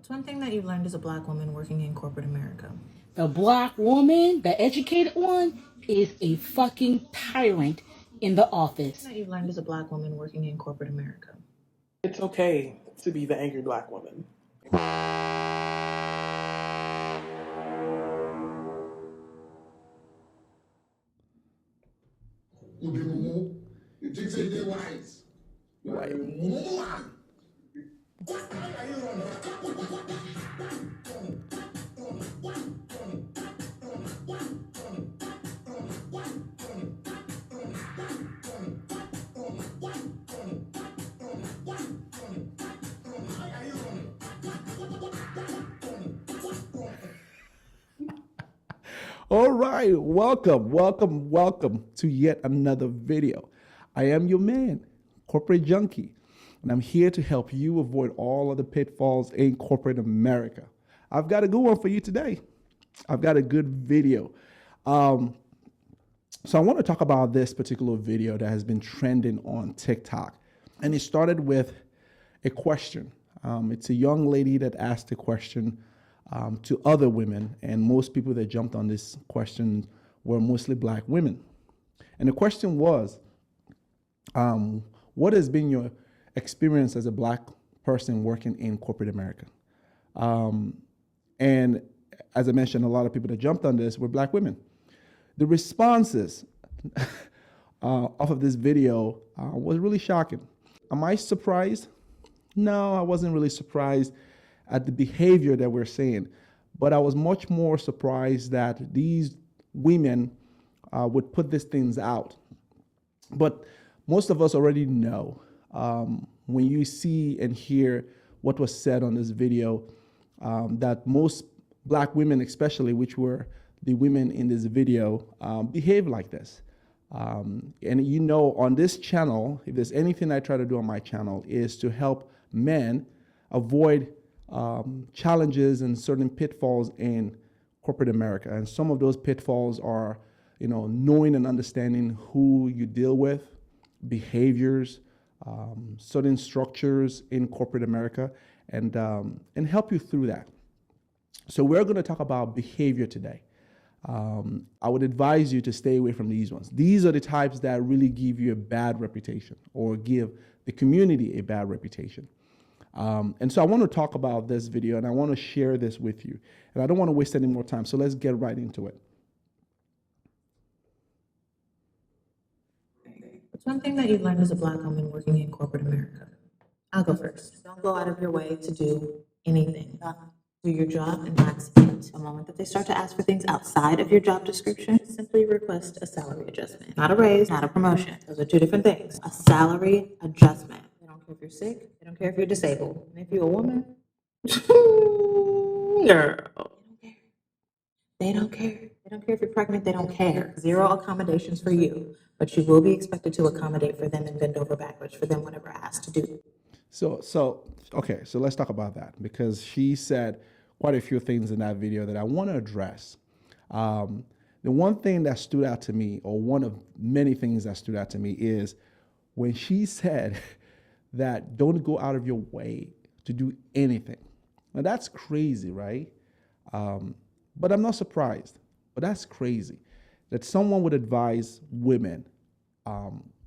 What's one thing that you learned as a Black woman working in corporate America? The Black woman, the educated one, is a fucking tyrant in the office. That you learned as a Black woman working in corporate America? It's okay to be the angry Black woman. You think say they wise? All right, welcome to yet another video. I am your man, Corporate Junkie, and I'm here to help you avoid all of the pitfalls in corporate America. I've got a good one for you today. I've got a good video. So I want to talk about this particular video that has been trending on TikTok, and it started with a question. It's a young lady that asked a question to other women, and most people that jumped on this question were mostly Black women. And the question was, what has been your experience as a Black person working in corporate America? And as I mentioned, a lot of people that jumped on this were Black women. The responses off of this video was really shocking. Am I surprised? No, I wasn't really surprised at the behavior that we're seeing, but I was much more surprised that these women would put these things out. But most of us already know when you see and hear what was said on this video, that most Black women, especially, which were the women in this video, behave like this. And you know, on this channel, if there's anything I try to do on my channel, is to help men avoid challenges and certain pitfalls in corporate America. And some of those pitfalls are, knowing and understanding who you deal with, behaviors, certain structures in corporate America, and help you through that. So we're going to talk about behavior today. I would advise you to stay away from these ones. These are the types that really give you a bad reputation or give the community a bad reputation. And so I want to talk about this video, and I want to share this with you. And I don't want to waste any more time, so let's get right into it. What's one thing that you learned as a Black woman working in corporate America? I'll go first. Don't go out of your way to do anything. Do your job and not speak. The moment that they start to ask for things outside of your job description, simply request a salary adjustment. Not a raise, not a promotion. Those are two different things. A salary adjustment. They don't care if you're sick. They don't care if you're disabled. And if you're a woman, girl, they don't care. They don't care if you're pregnant. They don't care. Zero accommodations for you. But you will be expected to accommodate for them and bend over backwards for them whatever asked to do. So let's talk about that, because she said quite a few things in that video that I want to address. The one thing that stood out to me, or one of many things that stood out to me, is when she said that don't go out of your way to do anything. Now that's crazy, right? But I'm not surprised. But that's crazy that someone would advise women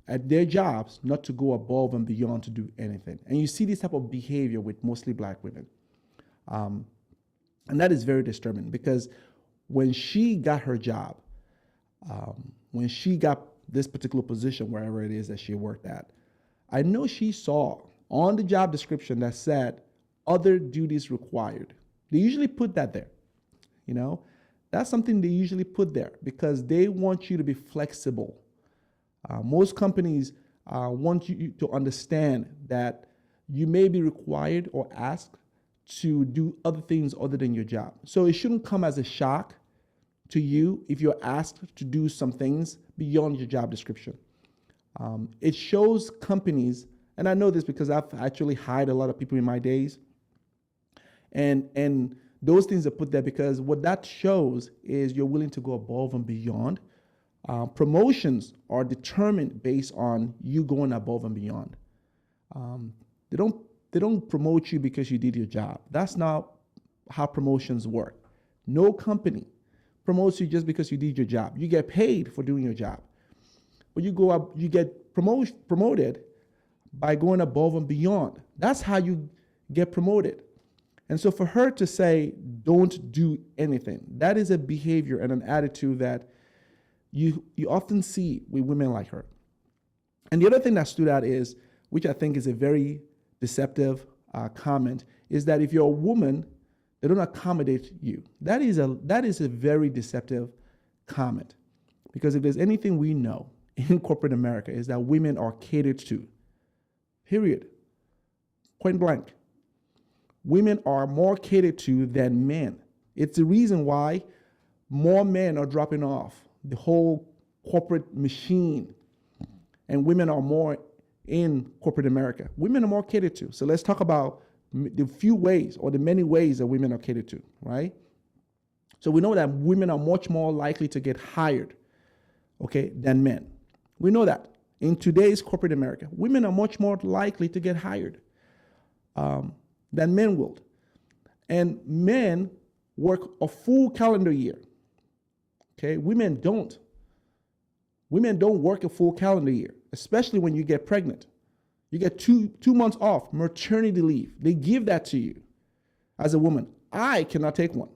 at their jobs not to go above and beyond to do anything. And you see this type of behavior with mostly Black women. And that is very disturbing, because when she got her job, when she got this particular position, wherever it is that she worked at, I know she saw on the job description that said other duties required. They usually put that there, That's something they usually put there because they want you to be flexible. Most companies want you to understand that you may be required or asked to do other things other than your job. So it shouldn't come as a shock to you if you're asked to do some things beyond your job description. It shows companies, and I know this because I've actually hired a lot of people in my days, and those things are put there because what that shows is you're willing to go above and beyond. Promotions are determined based on you going above and beyond. They don't they don't promote you because you did your job. That's not how promotions work. No company promotes you just because you did your job. You get paid for doing your job. But you go up, you get promoted by going above and beyond. That's how you get promoted. And so for her to say, don't do anything, that is a behavior and an attitude that you often see with women like her. And the other thing that stood out is, which I think is a very deceptive comment, is that if you're a woman, they don't accommodate you. That is a very deceptive comment. Because if there's anything we know in corporate America is that women are catered to. Period. Point blank. Women are more catered to than men. It's the reason why more men are dropping off the whole corporate machine, and women are more in corporate America. Women are more catered to. So let's talk about the few ways or the many ways that women are catered to, right? So we know that women are much more likely to get hired, okay, than men. We know that. In today's corporate America, women are much more likely to get hired than men will. And men work a full calendar year. Okay, women don't. Women don't work a full calendar year, especially when you get pregnant. You get two months off, maternity leave. They give that to you as a woman. I cannot take one,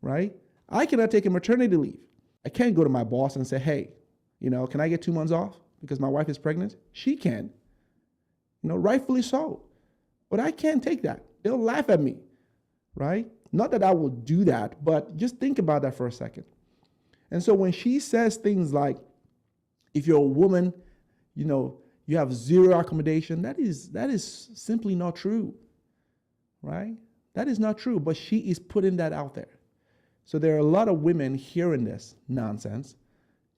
right? I cannot take a maternity leave. I can't go to my boss and say, hey, can I get 2 months off because my wife is pregnant? She can, rightfully so. But I can't take that. They'll laugh at me, right? Not that I will do that, but just think about that for a second. And so when she says things like, if you're a woman, you have zero accommodation, that is simply not true, right? That is not true, but she is putting that out there. So there are a lot of women hearing this nonsense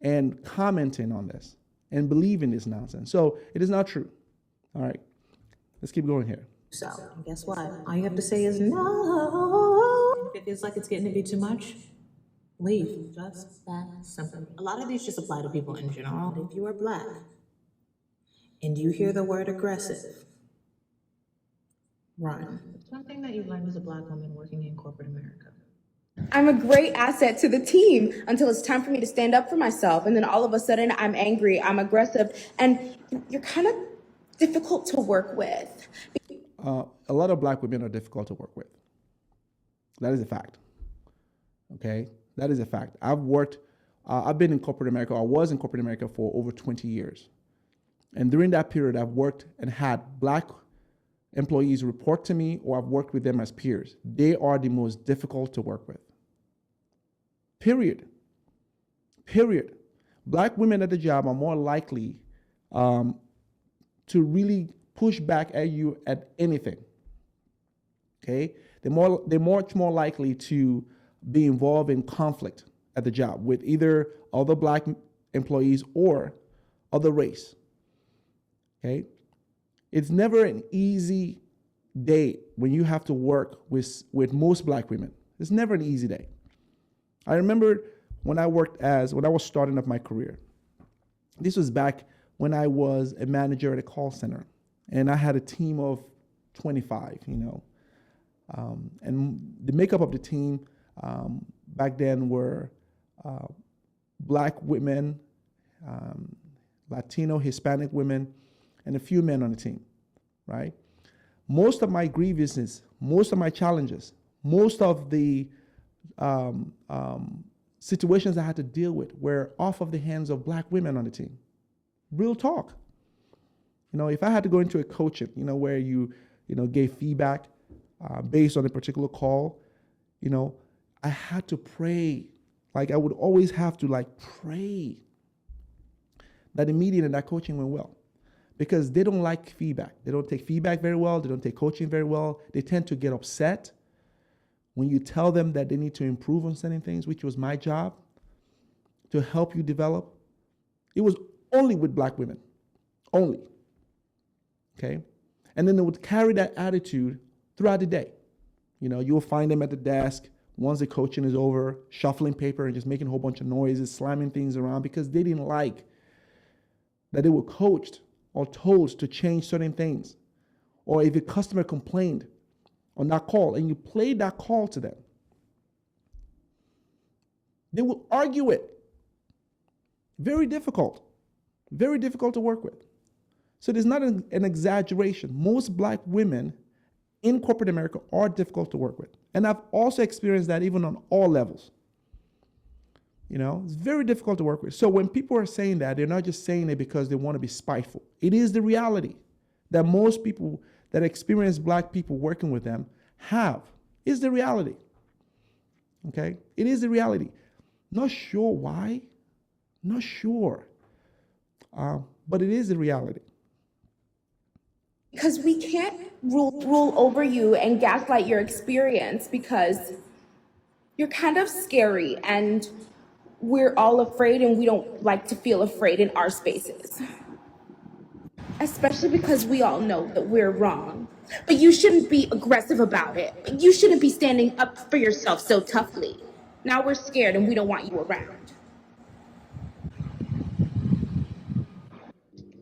and commenting on this and believing this nonsense. So it is not true. All right, let's keep going here. So, and guess what? All you have to say is no. If it feels like it's getting to be too much, leave. Just that simple. A lot of these just apply to people in general. If you are Black and you hear the word aggressive, run. It's one thing that you learned as a Black woman working in corporate America. I'm a great asset to the team until it's time for me to stand up for myself. And then all of a sudden, I'm angry, I'm aggressive, and you're kind of difficult to work with. A lot of Black women are difficult to work with. That is a fact. Okay? That is a fact. I've been in corporate America, I was in corporate America for over 20 years. And during that period, I've worked and had Black employees report to me, or I've worked with them as peers. They are the most difficult to work with. Period. Black women at the job are more likely to really push back at you at anything. Okay? They're much more likely to be involved in conflict at the job with either other Black employees or other race. Okay? It's never an easy day when you have to work with most Black women. It's never an easy day. I remember when I was starting up my career. This was back when I was a manager at a call center, and I had a team of 25, and the makeup of the team back then were Black women, Latino, Hispanic women, and a few men on the team, right? Most of my grievances, most of my challenges, most of the situations I had to deal with were off of the hands of Black women on the team. Real talk. If I had to go into a coaching, where you gave feedback based on a particular call, I had to pray. Like I would always have to pray that the meeting and that coaching went well. Because they don't like feedback. They don't take feedback very well. They don't take coaching very well. They tend to get upset when you tell them that they need to improve on certain things, which was my job to help you develop. It was only with Black women, only. Okay? And then they would carry that attitude throughout the day. You'll find them at the desk once the coaching is over, shuffling paper and just making a whole bunch of noises, slamming things around because they didn't like that they were coached or told to change certain things or if a customer complained on that call and you played that call to them, they will argue it. Very difficult to work with. So there's not an exaggeration. Most black women in corporate America are difficult to work with. And I've also experienced that even on all levels. You know, it's very difficult to work with. So when people are saying that, they're not just saying it because they want to be spiteful. It is the reality that most people that experience black people working with them have. Is the reality. Okay? It is the reality. Not sure why. Not sure. But it is the reality. Because we can't rule over you and gaslight your experience because you're kind of scary and we're all afraid and we don't like to feel afraid in our spaces. Especially because we all know that we're wrong. But you shouldn't be aggressive about it. You shouldn't be standing up for yourself so toughly. Now we're scared and we don't want you around.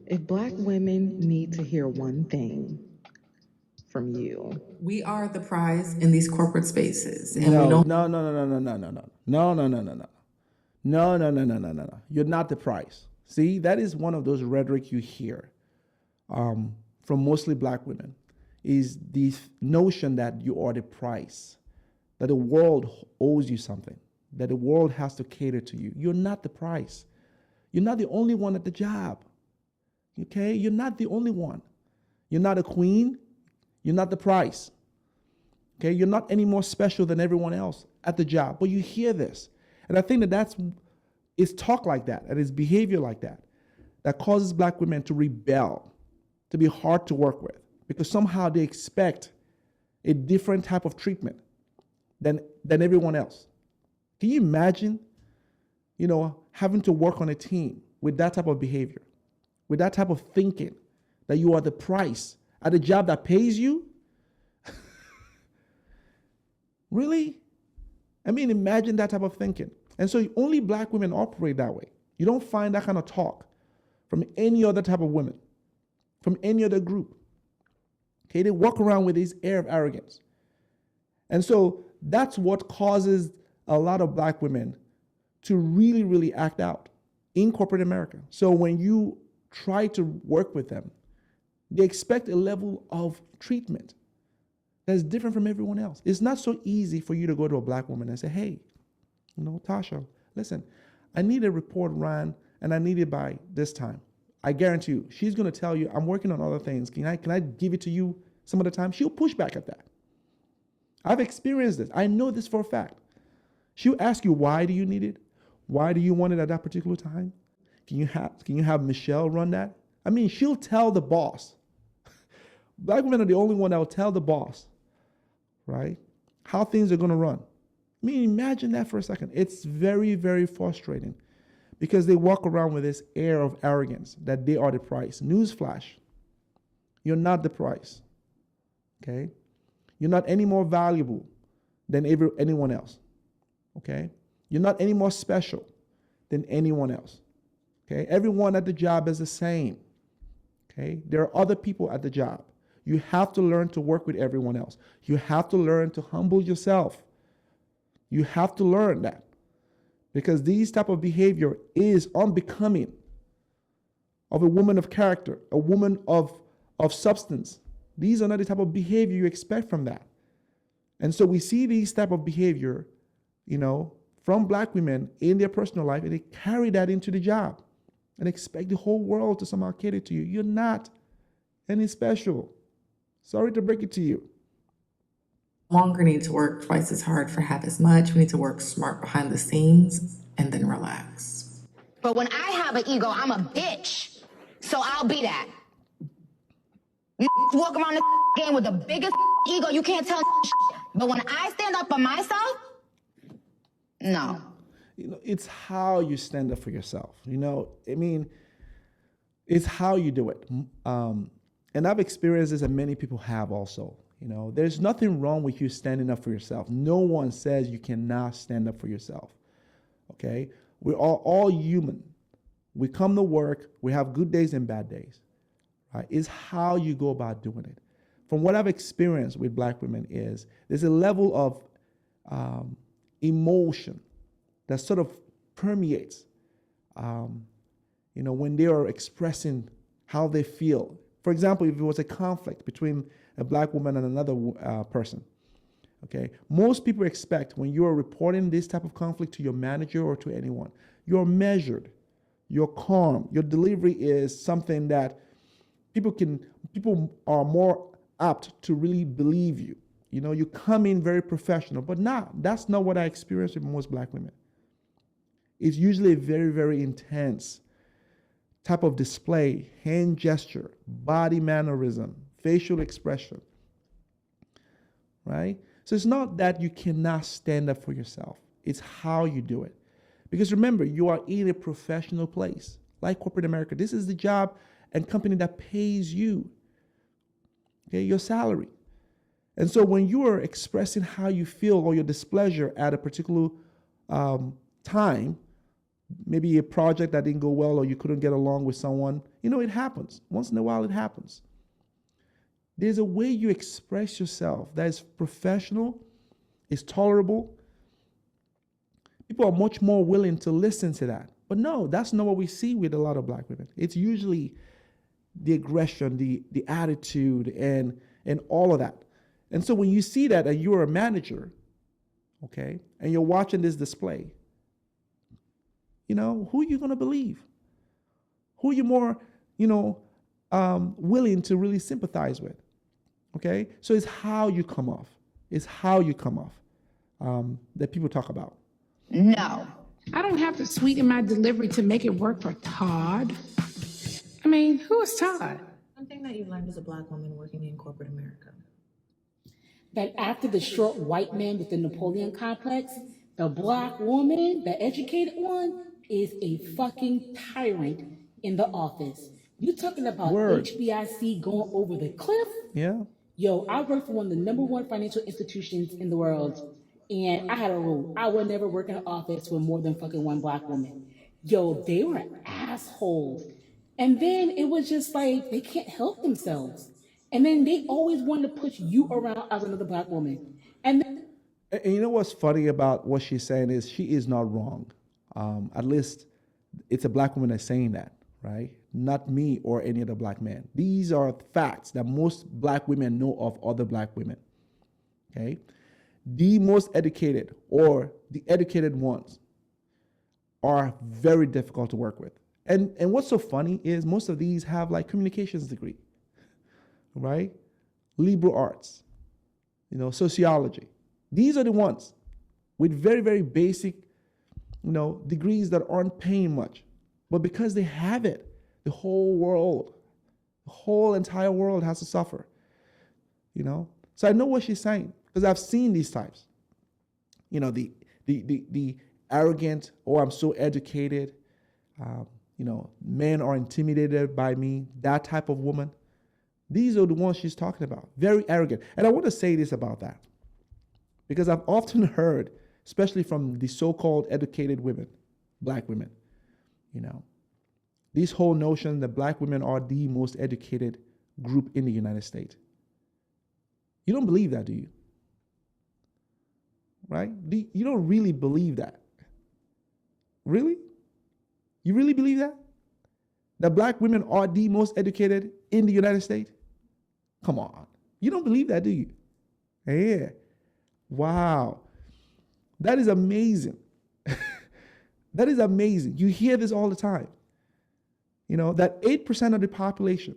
If Black women need to hear one thing from you, we are the prize in these corporate spaces, and No, we don't. no, no, no, no, no, no, no, no, no, no, no, no, no. No, no, no, no, no, no, no. You're not the price. See, that is one of those rhetoric you hear from mostly black women, is the notion that you are the price, that the world owes you something, that the world has to cater to you. You're not the price. You're not the only one at the job. Okay? You're not the only one. You're not a queen. You're not the price. Okay? You're not any more special than everyone else at the job. But you hear this. And I think that it's talk like that, and it's behavior like that, that causes black women to rebel, to be hard to work with, because somehow they expect a different type of treatment than everyone else. Can you imagine, having to work on a team with that type of behavior, with that type of thinking, that you are the price at a job that pays you? Really? I mean, imagine that type of thinking. And so only black women operate that way. You don't find that kind of talk from any other type of women, from any other group. Okay, they walk around with this air of arrogance. And so that's what causes a lot of black women to really, really act out in corporate America. So when you try to work with them, they expect a level of treatment that's different from everyone else. It's not so easy for you to go to a black woman and say, hey, Tasha, listen, I need a report run and I need it by this time. I guarantee you, she's going to tell you, I'm working on other things. Can I give it to you some of the time? She'll push back at that. I've experienced this. I know this for a fact. She'll ask you, why do you need it? Why do you want it at that particular time? Can you have Michelle run that? I mean, she'll tell the boss. Black women are the only one that will tell the boss, right, how things are going to run. I mean, imagine that for a second. It's very, very frustrating because they walk around with this air of arrogance that they are the price. Newsflash, you're not the price, okay? You're not any more valuable than anyone else, okay? You're not any more special than anyone else, okay? Everyone at the job is the same, okay? There are other people at the job. You have to learn to work with everyone else. You have to learn to humble yourself. You have to learn that, because these type of behavior is unbecoming of a woman of character, a woman of substance. These are not the type of behavior you expect from that. And so we see these type of behavior, from black women in their personal life, and they carry that into the job and expect the whole world to somehow cater to you. You're not any special. Sorry to break it to you. Longer need to work twice as hard for half as much. We need to work smart behind the scenes and then relax. But when I have an ego, I'm a bitch. So I'll be that. You walk around the game with the biggest ego, you can't tell shit. But when I stand up for myself, no. It's how you stand up for yourself. It's how you do it. And I've experienced this, and many people have also. There's nothing wrong with you standing up for yourself. No one says you cannot stand up for yourself. Okay? We are all human. We come to work. We have good days and bad days. Right? It's how you go about doing it. from what I've experienced with black women is there's a level of emotion that sort of permeates, when they are expressing how they feel. For example, if it was a conflict between a black woman and another person, okay, most people expect when you are reporting this type of conflict to your manager or to anyone, you're measured, you're calm, your delivery is something that people are more apt to really believe you. You come in very professional, but that's not what I experience with most black women. It's usually a very, very intense type of display, hand gesture, body mannerism, facial expression, right? So it's not that you cannot stand up for yourself. It's how you do it. Because remember, you are in a professional place, like corporate America. This is the job and company that pays you, okay, your salary. And so when you are expressing how you feel or your displeasure at a particular time, maybe a project that didn't go well or you couldn't get along with someone, it happens. Once in a while, it happens. There's a way you express yourself that is professional, is tolerable. People are much more willing to listen to that. But no, that's not what we see with a lot of black women. It's usually the aggression, the attitude, and all of that. And so when you see that and you're a manager, okay, and you're watching this display, who are you going to believe? Who are you more, willing to really sympathize with? Okay, so it's how you come off. It's how you come off that people talk about. No. I don't have to sweeten my delivery to make it work for Todd. I mean, who is Todd? One thing that you learned as a black woman working in corporate America. That after the short white man with the Napoleon complex, the black woman, the educated one, is a fucking tyrant in the office. You talking about Word. HBIC going over the cliff? Yeah. Yo, I work for one of the #1 financial institutions in the world, and I had a rule. I would never work in an office with more than fucking one black woman. Yo, they were assholes. And then it was just like, they can't help themselves. And then they always wanted to push you around as another black woman. And then And you know what's funny about what she's saying is she is not wrong. At least it's a black woman that's saying that, right? Not me or any other black man. These are facts that most black women know of other black women, okay? The most educated or the educated ones are very difficult to work with. And what's so funny is most of these have like communications degree, right? Liberal arts, sociology. These are the ones with very, very basic, degrees that aren't paying much. But because they have it, the whole entire world has to suffer, So I know what she's saying because I've seen these types. The arrogant, I'm so educated, men are intimidated by me, that type of woman. These are the ones she's talking about, very arrogant. And I want to say this about that because I've often heard, especially from the so-called educated women, black women, this whole notion that black women are the most educated group in the United States. You don't believe that, do you? Right? You don't really believe that. Really? You really believe that? That black women are the most educated in the United States? Come on. You don't believe that, do you? Yeah. Wow. That is amazing. That is amazing. You hear this all the time. That 8% of the population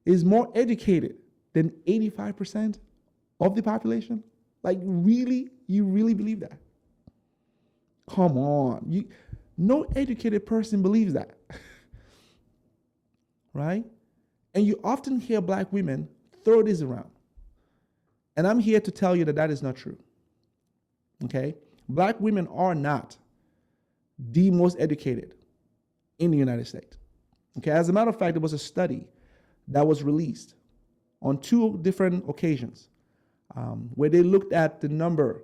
is more educated than 85% of the population? Like, really? You really believe that? Come on. No educated person believes that. Right? And you often hear black women throw this around. And I'm here to tell you that that is not true. Okay? Black women are not the most educated in the United States. Okay? As a matter of fact, there was a study that was released on 2 different occasions where they looked at the number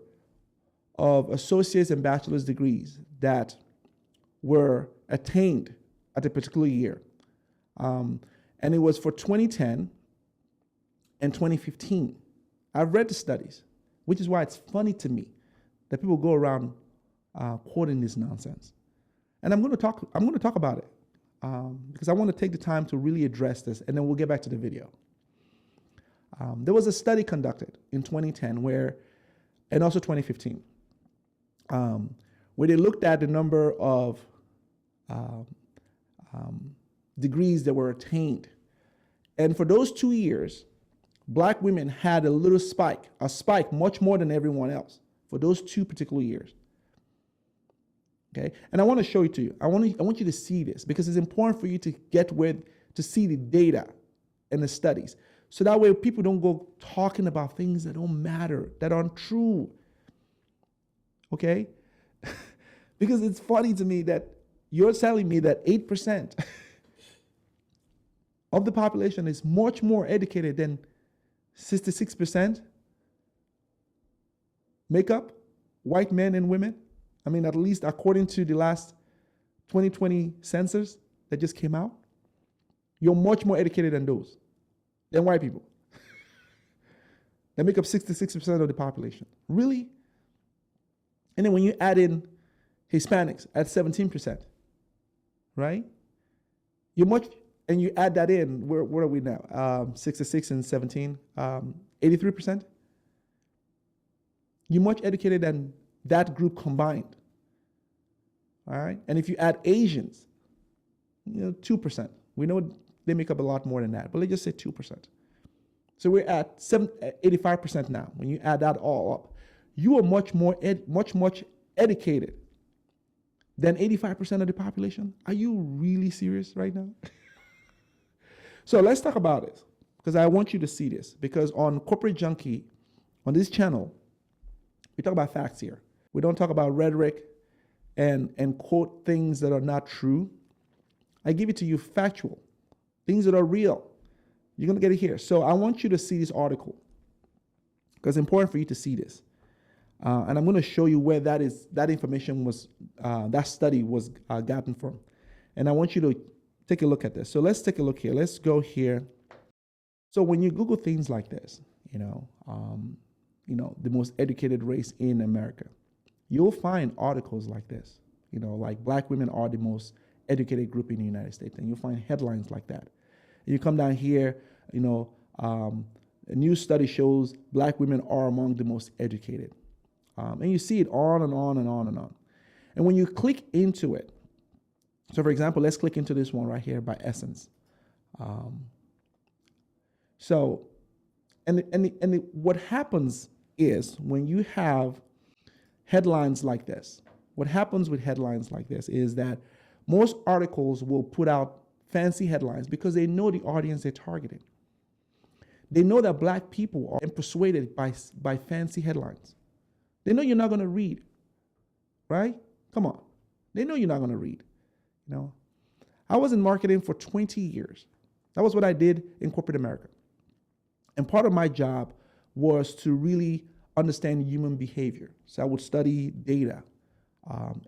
of associate's and bachelor's degrees that were attained at a particular year. And it was for 2010, and 2015. I've read the studies, which is why it's funny to me that people go around quoting this nonsense. And I'm going to talk about it because I want to take the time to really address this, and then we'll get back to the video. There was a study conducted in 2010 and also 2015, where they looked at the number of degrees that were attained. And for those 2 years, Black women had a spike much more than everyone else for those 2 particular years. Okay, and I want to show it to you. I want you to see this because it's important for you to to see the data and the studies. So that way people don't go talking about things that don't matter, that aren't true. Okay? Because it's funny to me that you're telling me that 8% of the population is much more educated than 66% makeup, white men and women. I mean, at least according to the last 2020 census that just came out, you're much more educated than white people. They make up 66% of the population. Really? And then when you add in Hispanics at 17%, right? And you add that in, where are we now? 66 and 17, 83%. You're much educated than that group combined. All right? And if you add Asians, 2%. We know they make up a lot more than that, but let's just say 2%. So we're at 85% now. When you add that all up, you are much educated than 85% of the population. Are you really serious right now? So let's talk about this, because I want you to see this. Because on Corporate Junkie, on this channel, we talk about facts here. We don't talk about rhetoric and quote things that are not true. I give it to you factual, things that are real. You're going to get it here. So I want you to see this article because it's important for you to see this. And I'm going to show you where that information was, that study was gotten from. And I want you to take a look at this. So let's take a look here. Let's go here. So when you Google things like this, the most educated race in America, you'll find articles like this, like Black women are the most educated group in the United States. And you'll find headlines like that. And you come down here, a new study shows Black women are among the most educated. And you see it on and on and on and on. And when you click into it, so for example, let's click into this one right here by Essence. What happens is when you have headlines like this, what happens with headlines like this is that most articles will put out fancy headlines because they know the audience they're targeting. They know that Black people are persuaded by fancy headlines. They know you're not going to read, right? Come on. They know you're not going to read. I was in marketing for 20 years. That was what I did in corporate America. And part of my job was to really understand human behavior. So I would study data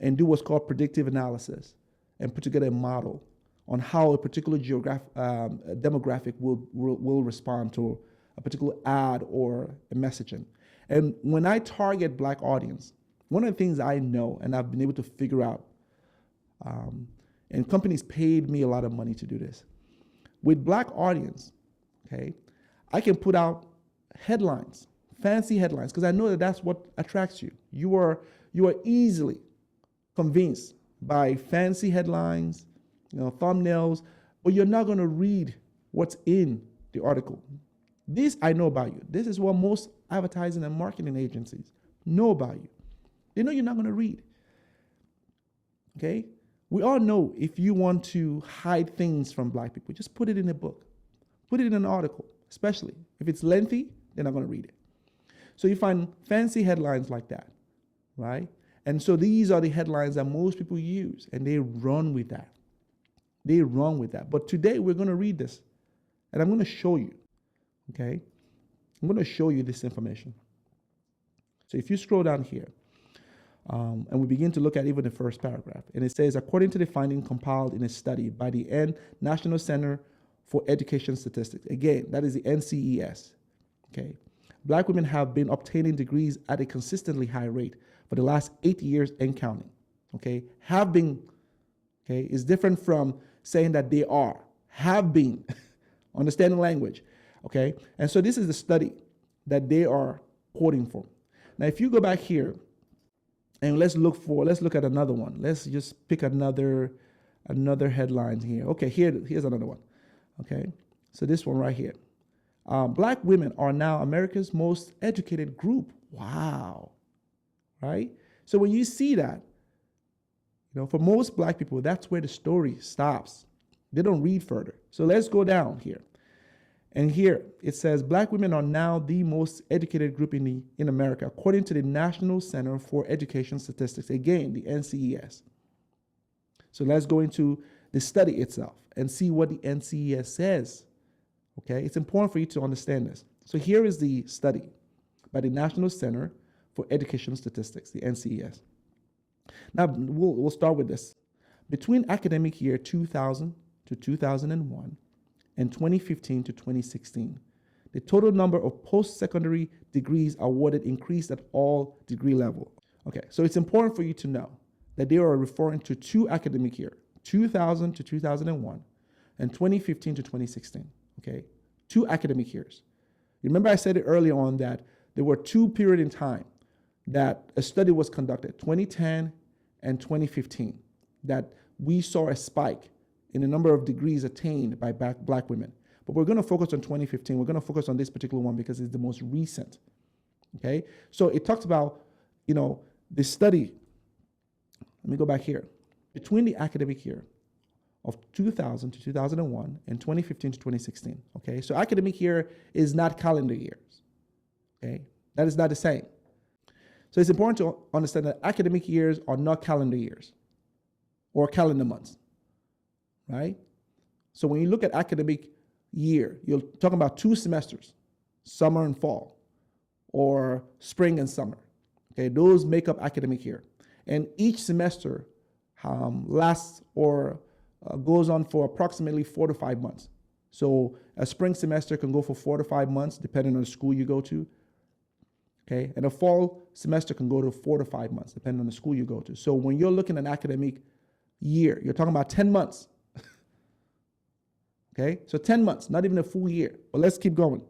and do what's called predictive analysis and put together a model on how a particular demographic will respond to a particular ad or a messaging. And when I target Black audience, one of the things I know and I've been able to figure out, and companies paid me a lot of money to do this, with Black audience, okay, I can put out headlines, fancy headlines, because I know that that's what attracts you. You are easily convinced by fancy headlines, thumbnails, but you're not going to read what's in the article. This I know about you. This is what most advertising and marketing agencies know about you. They know you're not going to read. Okay? We all know if you want to hide things from Black people, just put it in a book. Put it in an article, especially. If it's lengthy, they're not going to read it. So you find fancy headlines like that, right? And so these are the headlines that most people use, and they run with that. They run with that. But today we're going to read this, and I'm going to show you, okay? I'm going to show you this information. So if you scroll down here, and we begin to look at even the first paragraph, and it says, according to the finding compiled in a study by the National Center for Education Statistics, again, that is the NCES, okay? Black women have been obtaining degrees at a consistently high rate for the last 8 years and counting, okay? Have been, okay, is different from saying that they are, have been, understanding language, okay? And so this is the study that they are quoting from. Now, if you go back here, and let's look at another one. Let's just pick another headline here. Okay, here's another one. Okay, so this one right here. Black women are now America's most educated group. Wow, right? So when you see that, you know, for most black people, that's where the story stops. They don't read further. So let's go down here. And here it says black women are now the most educated group in America, according to the National Center for Education Statistics, again, the NCES. So let's go into the study itself and see what the NCES says. Okay, it's important for you to understand this. So here is the study by the National Center for Education Statistics, the NCES. Now we'll start with this. Between academic year 2000 to 2001, and 2015 to 2016, the total number of post-secondary degrees awarded increased at all degree level. Okay, so it's important for you to know that they are referring to 2 academic years, 2000 to 2001, and 2015 to 2016, okay? 2 academic years. Remember I said it earlier on that there were 2 periods in time that a study was conducted, 2010 and 2015, that we saw a spike in the number of degrees attained by black women. But we're going to focus on 2015. We're going to focus on this particular one because it's the most recent. Okay? So it talks about, you know, the study. Let me go back here. Between the academic year of 2000 to 2001 and 2015 to 2016. Okay? So academic year is not calendar years. Okay? That is not the same. So it's important to understand that academic years are not calendar years or calendar months. Right? So when you look at academic year, you're talking about 2 semesters, summer and fall, or spring and summer. Okay, those make up academic year. And each semester lasts or goes on for approximately 4 to 5 months. So a spring semester can go for 4 to 5 months, depending on the school you go to. Okay, and a fall semester can go to 4 to 5 months, depending on the school you go to. So when you're looking at an academic year, you're talking about 10 months. Okay, so 10 months, not even a full year. But let's keep going.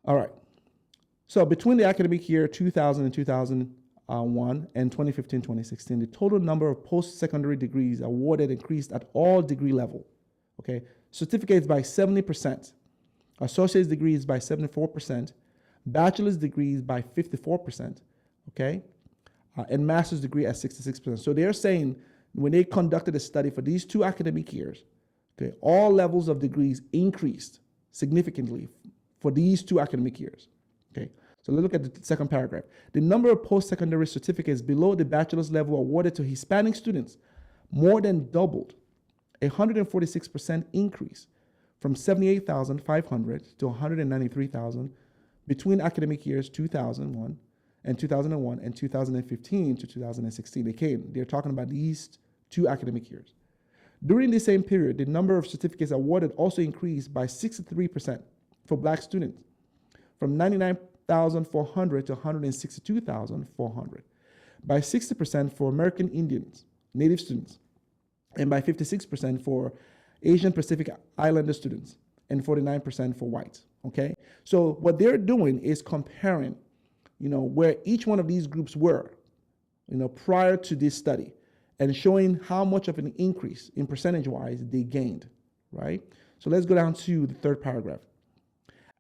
All right. So between the academic year 2000 and 2001 and 2015, 2016, the total number of post-secondary degrees awarded increased at all degree level. Okay, certificates by 70%, associate's degrees by 74%, bachelor's degrees by 54%, okay, and master's degree at 66%. So they're saying when they conducted a study for these 2 academic years, okay, all levels of degrees increased significantly for these 2 academic years. Okay, so let's look at the second paragraph. The number of post-secondary certificates below the bachelor's level awarded to Hispanic students more than doubled, a 146% increase from 78,500 to 193,000 between academic years 2001 and 2015 to 2016. Again, they're talking about these 2 academic years. During the same period, the number of certificates awarded also increased by 63% for black students, from 99,400 to 162,400, by 60% for American Indians, Native students, and by 56% for Asian Pacific Islander students, and 49% for whites, okay? So what they're doing is comparing, you know, where each one of these groups were, you know, prior to this study, and showing how much of an increase in percentage-wise they gained, right? So let's go down to the third paragraph.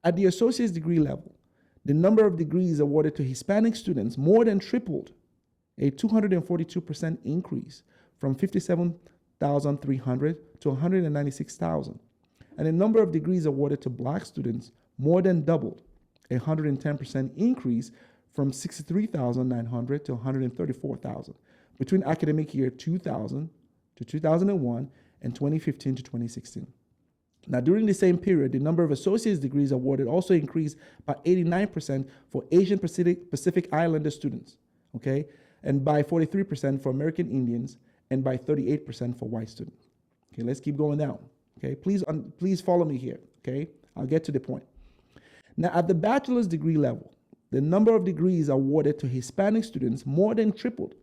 At the associate's degree level, the number of degrees awarded to Hispanic students more than tripled, a 242% increase from 57,300 to 196,000. And the number of degrees awarded to black students more than doubled, a 110% increase from 63,900 to 134,000. Between academic year 2000 to 2001 and 2015 to 2016. Now, during the same period, the number of associate's degrees awarded also increased by 89% for Asian Pacific Islander students, okay, and by 43% for American Indians, and by 38% for white students. Okay, let's keep going down. Okay, please follow me here. Okay, I'll get to the point. Now, at the bachelor's degree level, the number of degrees awarded to Hispanic students more than tripled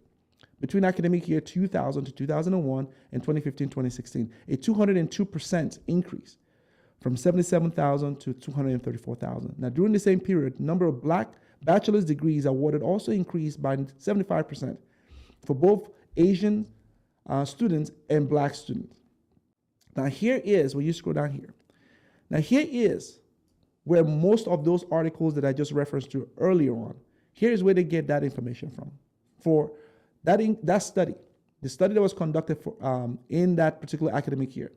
between academic year 2000 to 2001 and 2015-2016, a 202% increase from 77,000 to 234,000. Now, during the same period, number of black bachelor's degrees awarded also increased by 75% for both Asian students and black students. Now, here is, when you scroll down here, now here is where most of those articles that I just referenced to earlier on, here's where they get that information from. For that study, the study that was conducted for, in that particular academic year.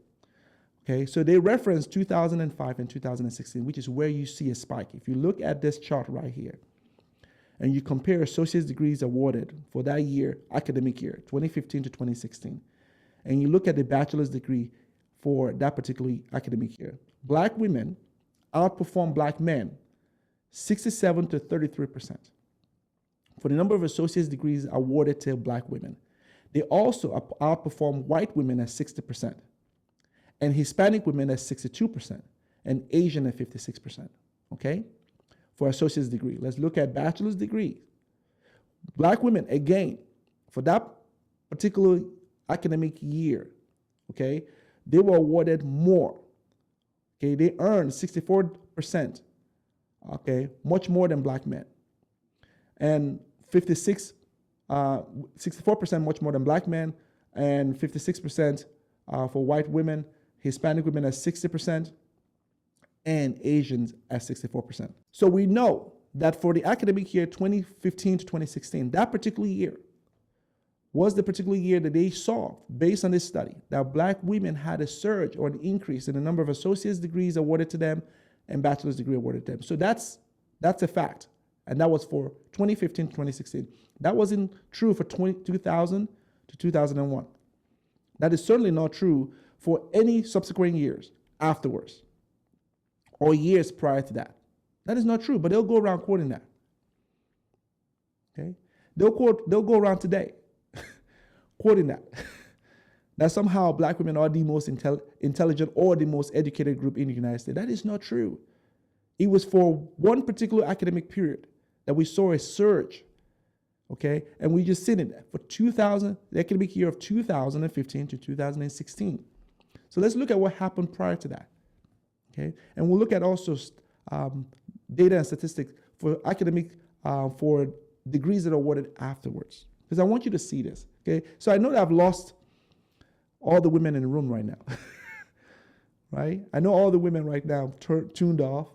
Okay, so they referenced 2005 and 2016, which is where you see a spike. If you look at this chart right here, and you compare associate's degrees awarded for that year, academic year, 2015 to 2016, and you look at the bachelor's degree for that particular academic year, black women outperform black men 67 to 33% for the number of associate's degrees awarded to black women. They also outperform white women at 60%, and Hispanic women at 62%, and Asian at 56%, okay? For associate's degree. Let's look at bachelor's degree. Black women, again, for that particular academic year, okay, they were awarded more. Okay, they earned 64%, okay, much more than black men. And 64% much more than black men, and 56% for white women, Hispanic women at 60%, and Asians at 64%. So we know that for the academic year 2015 to 2016, that particular year was the particular year that they saw, based on this study, that black women had a surge or an increase in the number of associate's degrees awarded to them and bachelor's degree awarded to them. So that's a fact. And that was for 2015 to 2016. That wasn't true for 2000 to 2001. That is certainly not true for any subsequent years afterwards or years prior to that. That is not true, but they'll go around quoting that. Okay? They'll go around today quoting that somehow black women are the most intelligent or the most educated group in the United States. That is not true. It was for one particular academic period that we saw a surge, okay? And we just seen it for the academic year of 2015 to 2016. So let's look at what happened prior to that, okay? And we'll look at also data and statistics for academic, for degrees that are awarded afterwards, because I want you to see this, okay? So I know that I've lost all the women in the room right now, right? I know all the women right now tuned off.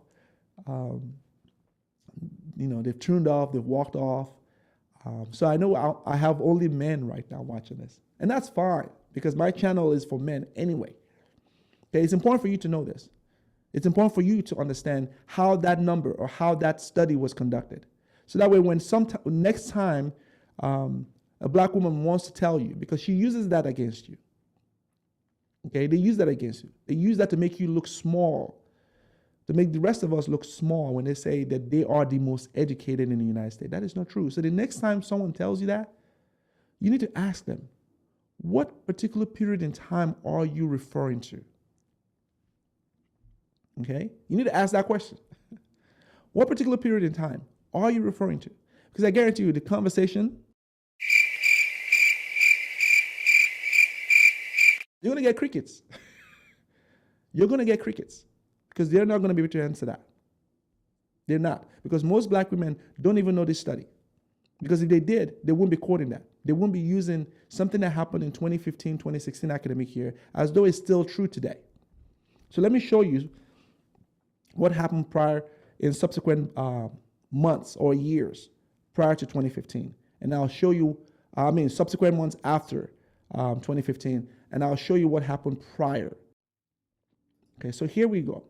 They've tuned off, they've walked off. So I know I have only men right now watching this. And that's fine, because my channel is for men anyway. Okay, it's important for you to know this. It's important for you to understand how that number or how that study was conducted. So that way when next time a black woman wants to tell you, because she uses that against you. Okay, they use that against you. They use that to make you look small, to make the rest of us look small when they say that they are the most educated in the United States. That is not true. So the next time someone tells you that, you need to ask them, what particular period in time are you referring to? Okay? You need to ask that question. What particular period in time are you referring to? Because I guarantee you the conversation, you're going to get crickets. You're going to get crickets. Because they're not going to be able to answer that. They're not. Because most black women don't even know this study. Because if they did, they wouldn't be quoting that. They wouldn't be using something that happened in 2015, 2016 academic year as though it's still true today. So let me show you what happened prior in subsequent months or years prior to 2015. And I'll show you, subsequent months after 2015, and I'll show you what happened prior. Okay, so here we go.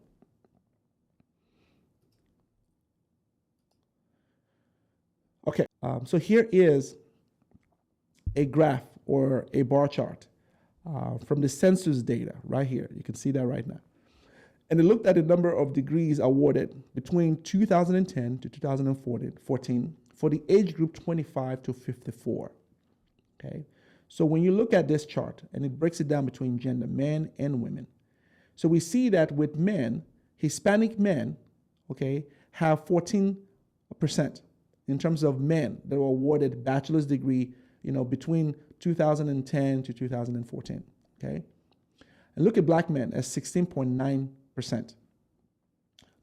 Okay, so here is a graph or a bar chart from the census data right here. You can see that right now. And it looked at the number of degrees awarded between 2010 to 2014 for the age group 25 to 54. Okay, so when you look at this chart, and it breaks it down between gender, men and women. So we see that with men, Hispanic men, okay, have 14% in terms of men that were awarded bachelor's degree, between 2010 to 2014, okay? And look at black men at 16.9%.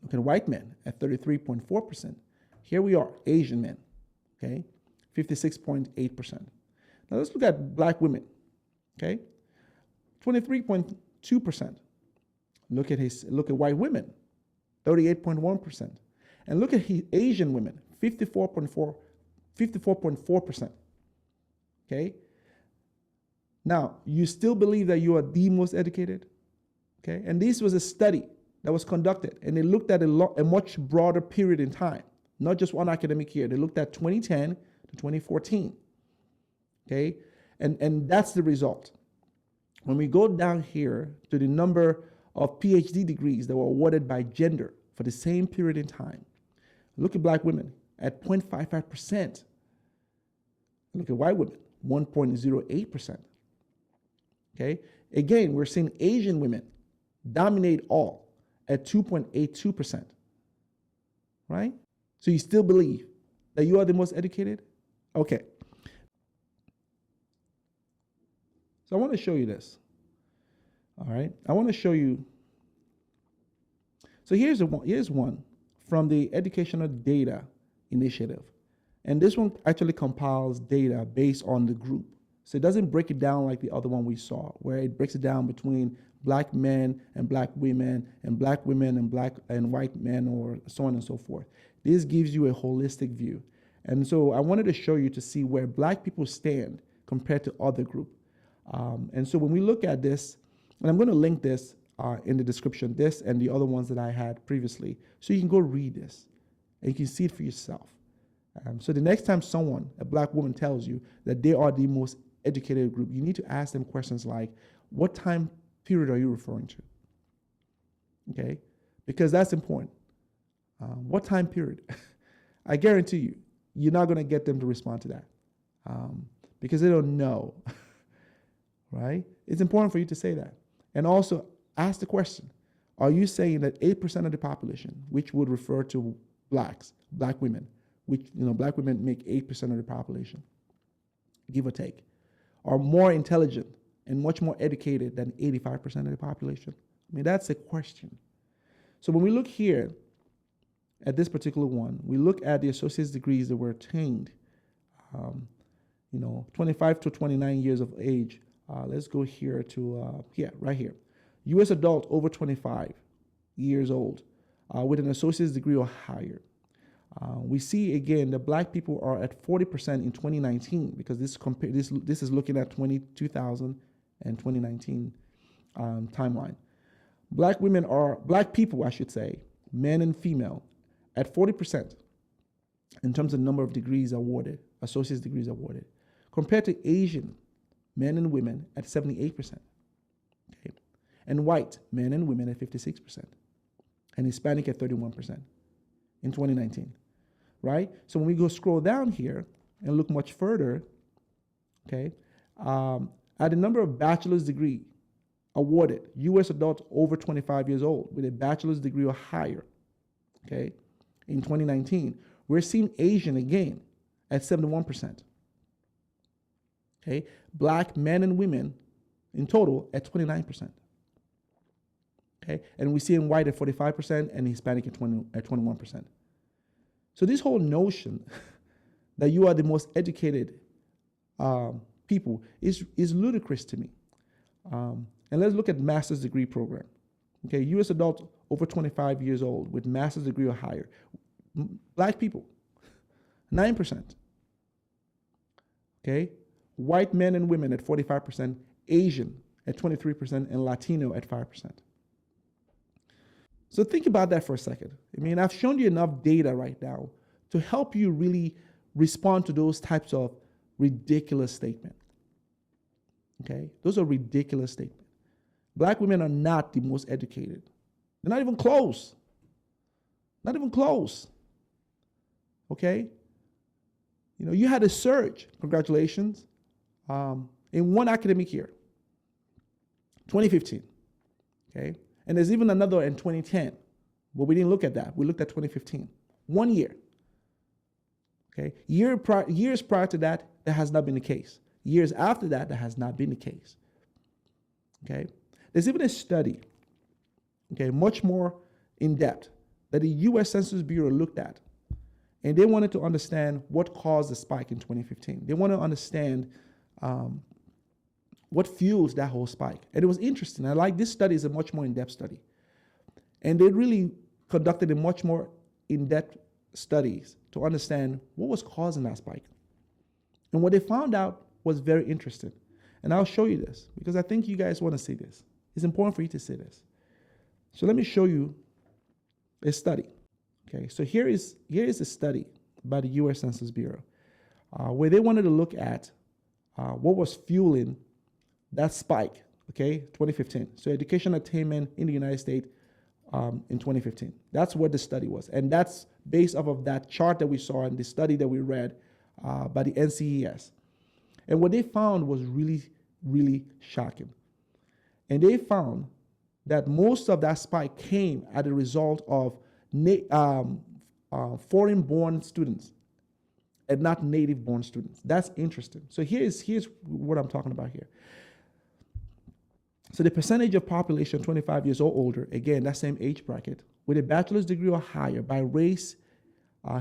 Look at white men at 33.4%. Here we are, Asian men, okay? 56.8%. Now let's look at black women, okay? 23.2%. Look at white women, 38.1%. And look at Asian women, 54.4%. Okay? Now, you still believe that you are the most educated? Okay? And this was a study that was conducted, and they looked at a much broader period in time, not just one academic year. They looked at 2010 to 2014. Okay? And that's the result. When we go down here to the number of PhD degrees that were awarded by gender for the same period in time, look at black women at 0.55%. Look at white women, 1.08%. Okay? Again, we're seeing Asian women dominate all at 2.82%. Right? So you still believe that you are the most educated? Okay. So I want to show you this. All right? I want to show you. So here's one from the Educational Data Initiative. And this one actually compiles data based on the group. So it doesn't break it down like the other one we saw, where it breaks it down between black men and black women and black women and black and white men, or so on and so forth. This gives you a holistic view. And so I wanted to show you to see where black people stand compared to other groups. And so when we look at this, and I'm going to link this in the description, this and the other ones that I had previously, so you can go read this and you can see it for yourself. So the next time someone, a black woman, tells you that they are the most educated group, you need to ask them questions like, what time period are you referring to? Okay? Because that's important. What time period? I guarantee you, you're not going to get them to respond to that because they don't know. Right? It's important for you to say that. And also ask the question, are you saying that 8% of the population, which would refer to blacks, black women, which, black women make 8% of the population, give or take, are more intelligent and much more educated than 85% of the population? I mean, that's a question. So when we look here at this particular one, we look at the associate's degrees that were attained, 25 to 29 years of age. Let's go here to, right here. U.S. adult over 25 years old with an associate's degree or higher. We see again that black people are at 40% in 2019 because this is looking at 2000 and 2019 timeline. Black people, I should say, men and female, at 40% in terms of number of degrees awarded, associate's degrees awarded, compared to Asian men and women at 78%. Okay. And white men and women at 56%. And Hispanic at 31% in 2019. Right? So when we go scroll down here and look much further, okay, at the number of bachelor's degree awarded, U.S. adults over 25 years old with a bachelor's degree or higher, okay, in 2019, we're seeing Asian again at 71%. Okay, black men and women in total at 29%. Okay, and we see in white at 45% and Hispanic at 21%. So this whole notion that you are the most educated people is ludicrous to me. And let's look at master's degree program. Okay, U.S. adults over 25 years old with master's degree or higher. Black people, 9%. Okay, white men and women at 45%, Asian at 23%, and Latino at 5%. So think about that for a second. I mean, I've shown you enough data right now to help you really respond to those types of ridiculous statements. Okay? Those are ridiculous statements. Black women are not the most educated. They're not even close. Not even close. Okay? You had a surge, congratulations, in one academic year, 2015. Okay? And there's even another in 2010, but we didn't look at that. We looked at 2015. 1 year. Okay, years prior to that, that has not been the case. Years after that, that has not been the case. Okay, there's even a study, okay, much more in depth that the U.S. Census Bureau looked at, and they wanted to understand what caused the spike in 2015. They want to understand what fuels that whole spike. And it was interesting. I like this study is a much more in-depth study. And they really conducted a much more in-depth studies to understand what was causing that spike. And what they found out was very interesting. And I'll show you this because I think you guys want to see this. It's important for you to see this. So let me show you a study. Okay, so here is a study by the U.S. Census Bureau where they wanted to look at what was fueling that spike, okay, 2015. So education attainment in the United States in 2015. That's what the study was. And that's based off of that chart that we saw in the study that we read by the NCES. And what they found was really, really shocking. And they found that most of that spike came as a result of foreign-born students and not native-born students. That's interesting. So here's what I'm talking about here. So the percentage of population 25 years or older, again, that same age bracket, with a bachelor's degree or higher by race,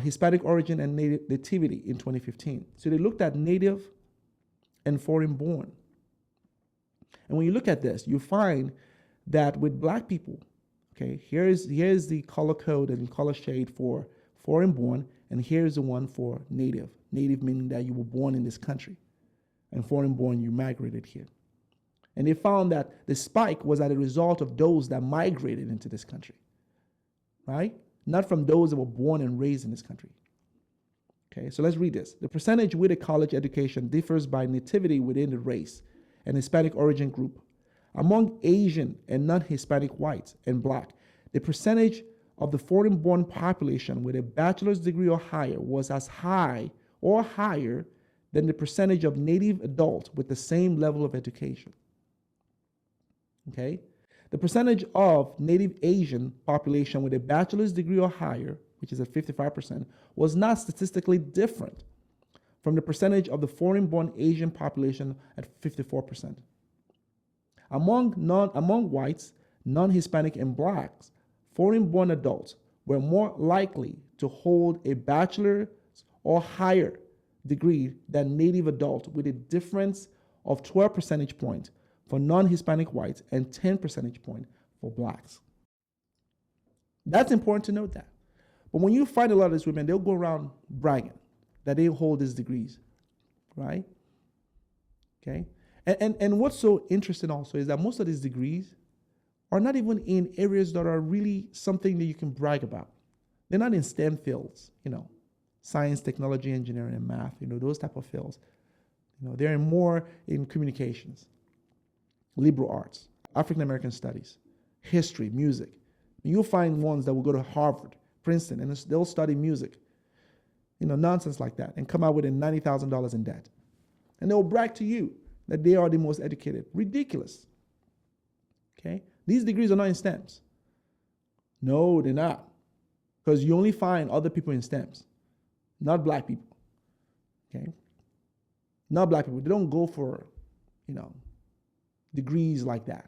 Hispanic origin, and nativity in 2015. So they looked at native and foreign-born. And when you look at this, you find that with black people, okay, here's the color code and color shade for foreign-born, and here's the one for native. Native meaning that you were born in this country, and foreign-born, you migrated here. And they found that the spike was as a result of those that migrated into this country, right? Not from those that were born and raised in this country. Okay, so let's read this. The percentage with a college education differs by nativity within the race and Hispanic origin group. Among Asian and non-Hispanic whites and black, the percentage of the foreign-born population with a bachelor's degree or higher was as high or higher than the percentage of native adults with the same level of education. Okay? The percentage of native Asian population with a bachelor's degree or higher, which is at 55%, was not statistically different from the percentage of the foreign-born Asian population at 54%. Among whites, non-Hispanic, and blacks, foreign-born adults were more likely to hold a bachelor's or higher degree than native adults, with a difference of 12 percentage points for non-Hispanic whites and 10 percentage points for blacks. That's important to note that. But when you find a lot of these women, they'll go around bragging that they hold these degrees, right? Okay? And what's so interesting also is that most of these degrees are not even in areas that are really something that you can brag about. They're not in STEM fields, science, technology, engineering, and math, those type of fields. They're more in communications, liberal arts, African American studies, history, music. You'll find ones that will go to Harvard, Princeton, and they'll study music, nonsense like that, and come out with $90,000 in debt. And they'll brag to you that they are the most educated. Ridiculous. Okay? These degrees are not in STEMs. No, they're not. Because you only find other people in STEMs, not black people. Okay? Not black people. They don't go for, degrees like that,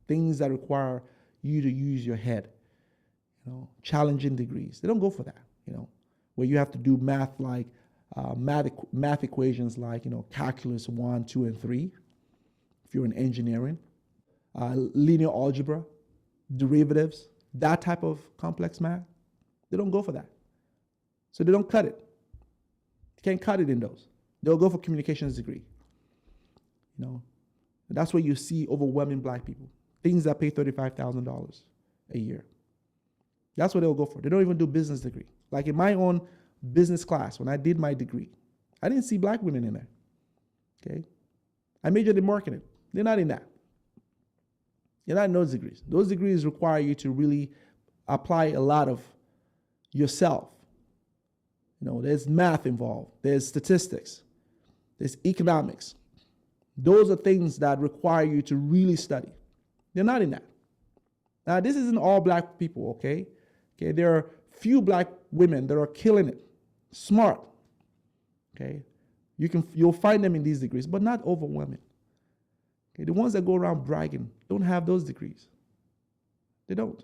things that require you to use your head, challenging degrees. They don't go for that, where you have to do math like math equations like, calculus 1, 2, and 3, if you're in engineering, linear algebra, derivatives, that type of complex math. They don't go for that. So they don't cut it. You can't cut it in those. They'll go for communications degree. That's where you see overwhelming black people, things that pay $35,000 a year. That's what they'll go for. They don't even do business degree. Like in my own business class, when I did my degree, I didn't see black women in there. Okay? I majored in marketing. They're not in that. You're not in those degrees. Those degrees require you to really apply a lot of yourself. There's math involved. There's statistics. There's economics. Those are things that require you to really study. They're not in that. Now, this isn't all black people, okay? There are few black women that are killing it, smart. Okay, you'll find them in these degrees, but not overwhelming. Okay, the ones that go around bragging don't have those degrees. They don't.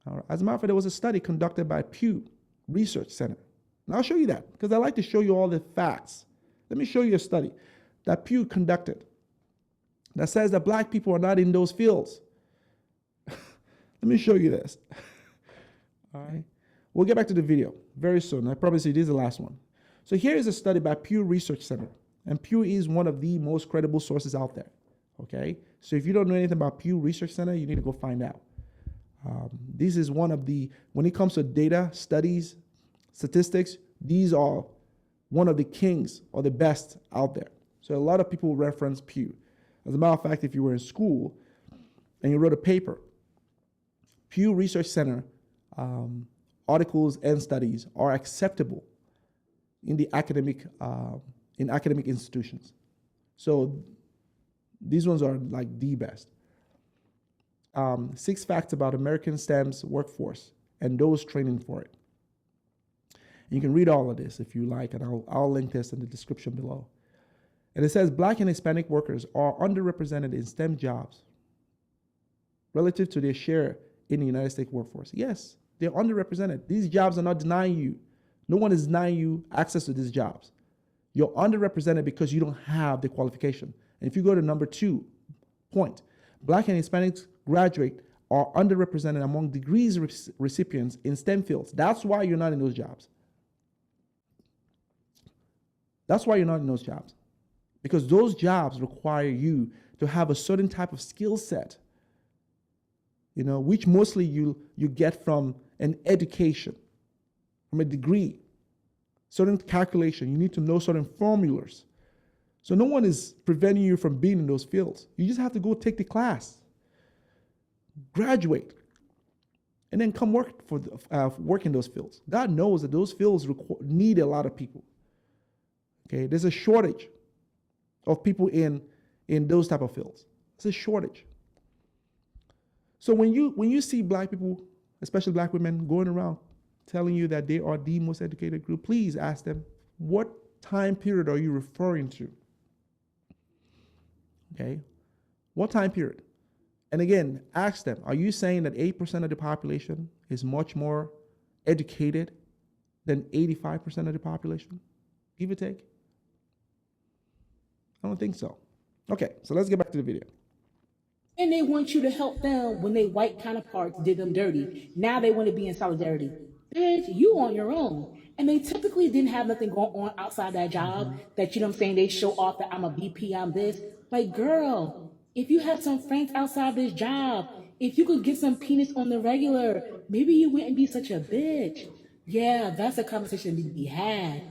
All right. As a matter of fact, there was a study conducted by Pew Research Center. And I'll show you that because I like to show you all the facts. Let me show you a study that Pew conducted that says that black people are not in those fields. Let me show you this. All right. We'll get back to the video very soon. I promise you this is the last one. So here is a study by Pew Research Center. And Pew is one of the most credible sources out there. Okay. So if you don't know anything about Pew Research Center, you need to go find out. This is one of the, when it comes to data, studies, statistics, these are one of the kings or the best out there. So a lot of people reference Pew. As a matter of fact, if you were in school and you wrote a paper, Pew Research Center articles and studies are acceptable in the academic institutions. So these ones are like the best. 6 facts about American STEM's workforce and those training for it. And you can read all of this if you like, and I'll link this in the description below. And it says Black and Hispanic workers are underrepresented in STEM jobs relative to their share in the United States workforce. Yes, they're underrepresented. These jobs are not denying you. No one is denying you access to these jobs. You're underrepresented because you don't have the qualification. And if you go to number 2 point, Black and Hispanic graduates are underrepresented among degrees recipients in STEM fields. That's why you're not in those jobs. That's why you're not in those jobs. Because those jobs require you to have a certain type of skill set, you know, which mostly you get from an education, from a degree, certain calculation. You need to know certain formulas. So no one is preventing you from being in those fields. You just have to go take the class, graduate, and then come work work in those fields. God knows that those fields need a lot of people. Okay, there's a shortage of people in those type of fields. It's a shortage. So when you see black people, especially black women, going around telling you that they are the most educated group, please ask them, what time period are you referring to? Okay, what time period? And again, ask them, are you saying that 8% of the population is much more educated than 85% of the population? Give or take? I don't think so. Okay, so let's get back to the video. And they want you to help them when they white counterparts did them dirty. Now they want to be in solidarity. Bitch, you on your own. And they typically didn't have nothing going on outside that job that, you know what I'm saying, they show off that I'm a VP, I'm this. Like, girl, if you had some friends outside this job, if you could get some penis on the regular, maybe you wouldn't be such a bitch. Yeah, that's a conversation to be had.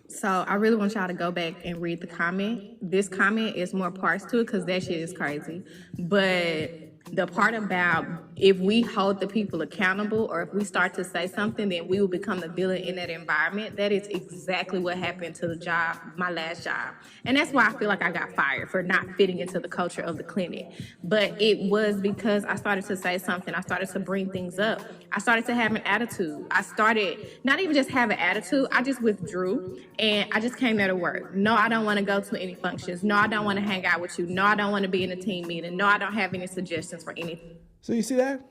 So I really want y'all to go back and read the comment. This comment is more parts to it because that shit is crazy. But the part about if we hold the people accountable or if we start to say something, then we will become the villain in that environment. That is exactly what happened to the job, my last job. And that's why I feel like I got fired for not fitting into the culture of the clinic. But it was because I started to say something. I started to bring things up. I started to have an attitude. I started not even just have an attitude. I just withdrew and I just came there to work. No, I don't want to go to any functions. No, I don't want to hang out with you. No, I don't want to be in a team meeting. No, I don't have any suggestions for anything. So you see that?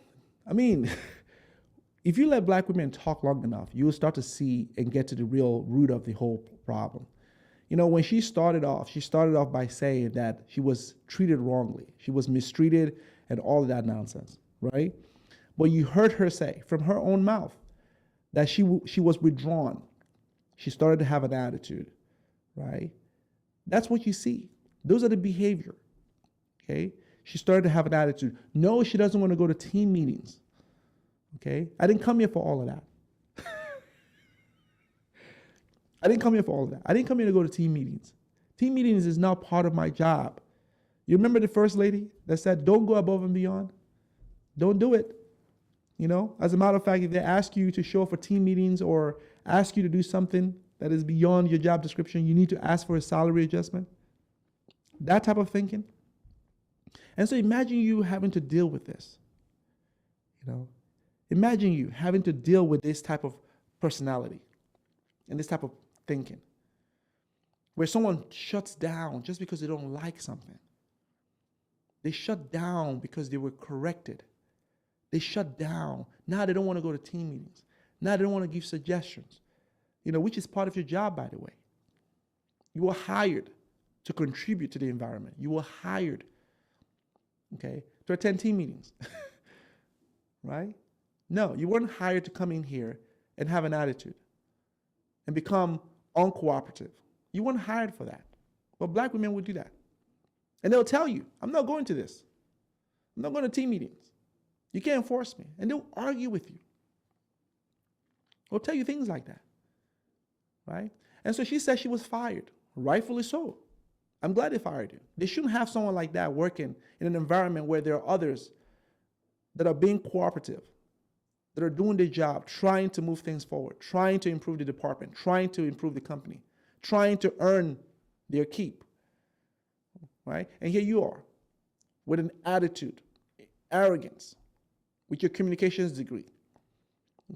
I mean, if you let black women talk long enough, you will start to see and get to the real root of the whole problem. You know, when she started off by saying that she was treated wrongly. She was mistreated and all of that nonsense, right? But you heard her say from her own mouth that she was withdrawn. She started to have an attitude, right? That's what you see. Those are the behavior, okay? She started to have an attitude. No, she doesn't want to go to team meetings, okay? I didn't come here for all of that. I didn't come here for all of that. I didn't come here to go to team meetings. Team meetings is not part of my job. You remember the first lady that said, don't go above and beyond? Don't do it. You know, as a matter of fact, if they ask you to show up for team meetings or ask you to do something that is beyond your job description, you need to ask for a salary adjustment. That type of thinking. And so imagine you having to deal with this. You know, Imagine you having to deal with this type of personality and this type of thinking, where someone shuts down just because they don't like something. They shut down because they were corrected. They shut down. Now they don't want to go to team meetings. Now they don't want to give suggestions, which is part of your job, by the way. You were hired to contribute to the environment. You were hired, to attend team meetings, right? No, you weren't hired to come in here and have an attitude and become uncooperative. You weren't hired for that. But black women would do that. And they'll tell you, I'm not going to this. I'm not going to team meetings. You can't force me. And they'll argue with you. They'll tell you things like that, right? And so she said she was fired, rightfully so. I'm glad they fired you. They shouldn't have someone like that working in an environment where there are others that are being cooperative, that are doing their job, trying to move things forward, trying to improve the department, trying to improve the company, trying to earn their keep, right? And here you are with an attitude, arrogance, with your communications degree,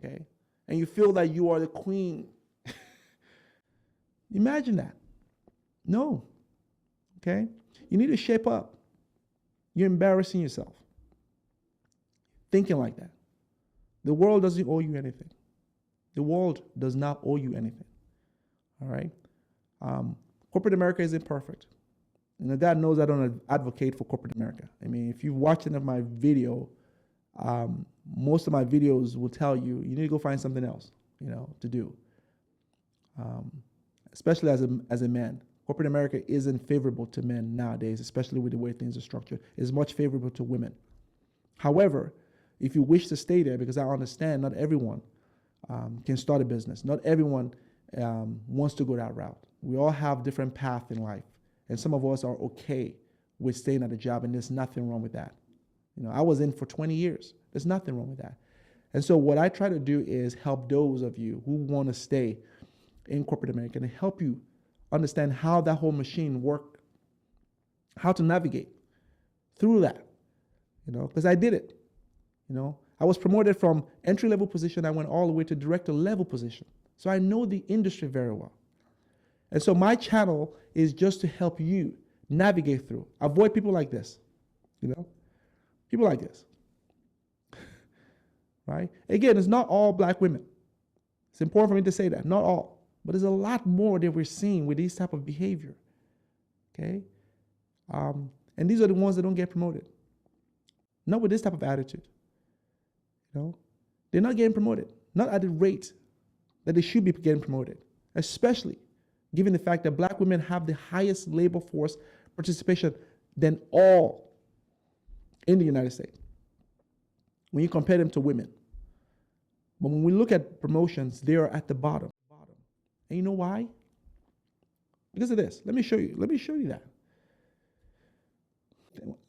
and you feel that you are the queen. Imagine that. No, You need to shape up. You're embarrassing yourself thinking like that. The world doesn't owe you anything. The world does not owe you anything, all right? Corporate America isn't perfect. And God knows I don't advocate for corporate America. I mean, if you watch any of my video, most of my videos will tell you, you need to go find something else, to do. Especially as a man. Corporate America isn't favorable to men nowadays, especially with the way things are structured. It's much favorable to women. However, if you wish to stay there, because I understand not everyone can start a business. Not everyone wants to go that route. We all have different paths in life. And some of us are okay with staying at a job, and there's nothing wrong with that. I was in for 20 years. There's nothing wrong with that. And so what I try to do is help those of you who want to stay in corporate America and help you understand how that whole machine works, how to navigate through that, because I did it. I was promoted from entry-level position. I went all the way to director-level position. So I know the industry very well. And so my channel is just to help you navigate through. Avoid people like this, people like this, right? Again, it's not all black women. It's important for me to say that, not all. But there's a lot more that we're seeing with this type of behavior, And these are the ones that don't get promoted. Not with this type of attitude, They're not getting promoted, not at the rate that they should be getting promoted, especially given the fact that black women have the highest labor force participation than all in the United States when you compare them to women. But when we look at promotions, they are at the bottom. And you know why? Because of this. Let me show you that.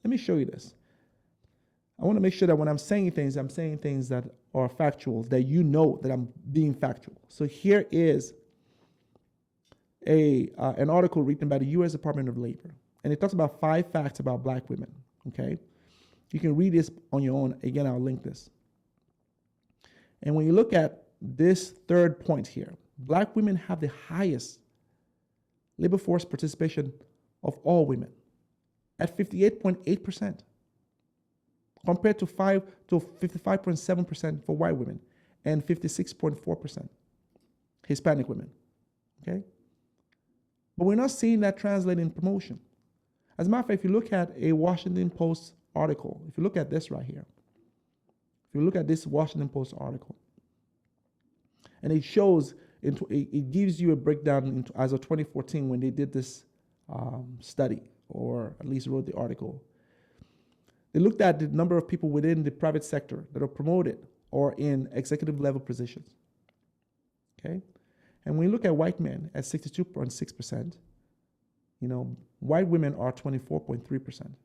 Let me show you this. I want to make sure that when I'm saying things that are factual, that you know that I'm being factual. So here is an article written by the U.S. Department of Labor, and it talks about 5 facts about black women, You can read this on your own. Again, I'll link this. And when you look at this third point here, black women have the highest labor force participation of all women at 58.8%. compared to 55.7% for white women and 56.4% Hispanic women, But we're not seeing that translate in promotion. As a matter of fact, if you look at a Washington Post article, if you look at this right here, if you look at this Washington Post article, and it shows, it gives you a breakdown as of 2014 when they did this study, or at least wrote the article. They looked at the number of people within the private sector that are promoted or in executive level positions. And when you look at white men at 62.6%, white women are 24.3%.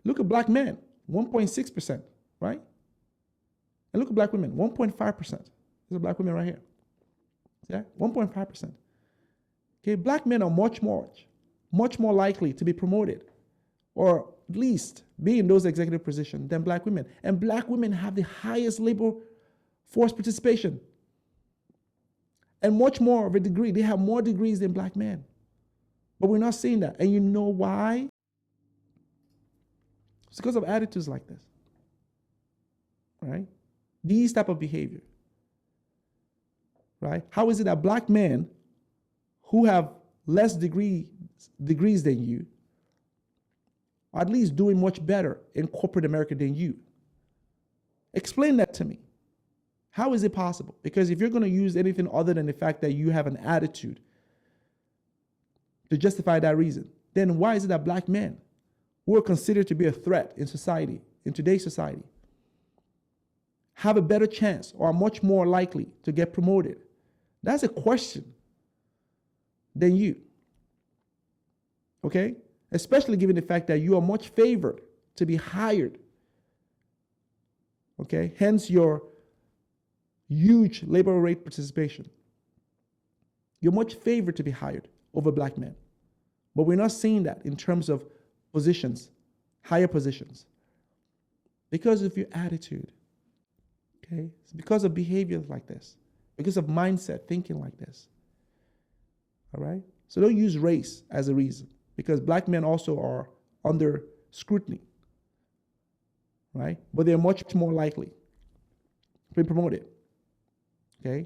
Look at black men, 1.6%, right? And look at black women, 1.5%. There's a black woman right here. Yeah, 1.5%. Black men are much more likely to be promoted or least be in those executive positions than black women. And black women have the highest labor force participation. And much more of a degree. They have more degrees than black men. But we're not seeing that. And you know why? It's because of attitudes like this. Right? These type of behavior. Right? How is it that black men who have less degrees than you are at least doing much better in corporate America than you? Explain that to me. How is it possible? Because if you're going to use anything other than the fact that you have an attitude to justify that reason, then why is it that black men who are considered to be a threat in society, in today's society, have a better chance or are much more likely to get promoted? That's a question than you. Okay? Especially given the fact that you are much favored to be hired. Okay? Hence your huge labor rate participation. You're much favored to be hired over black men. But we're not seeing that in terms of positions, higher positions. Because of your attitude. Okay? It's because of behavior like this. Because of mindset, thinking like this. All right? So don't use race as a reason. Because black men also are under scrutiny. Right? But they're much more likely to be promoted. Okay?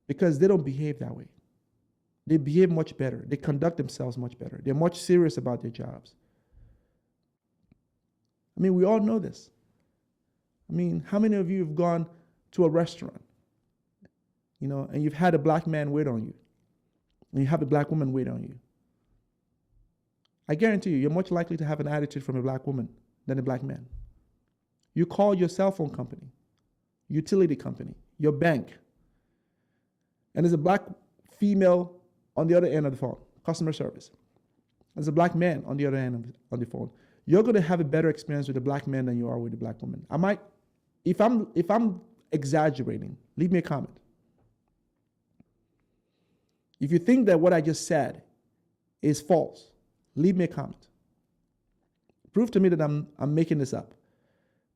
Because they don't behave that way. They behave much better. They conduct themselves much better. They're much serious about their jobs. I mean, we all know this. I mean, how many of you have gone to a restaurant, and you've had a black man wait on you, and you have a black woman wait on you? I guarantee you're much likely to have an attitude from a black woman than a black man. You call your cell phone company, utility company, your bank, and there's a black female on the other end of the phone, customer service. There's a black man on the other end of the phone. You're going to have a better experience with a black man than you are with a black woman. If I'm exaggerating, leave me a comment. If you think that what I just said is false, leave me a comment. Prove to me that I'm making this up.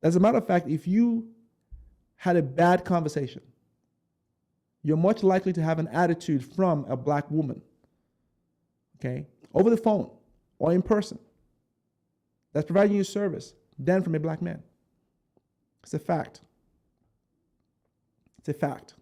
As a matter of fact, if you had a bad conversation, you're much likely to have an attitude from a black woman, okay, over the phone or in person, that's providing you service, than from a black man. It's a fact. It's a fact.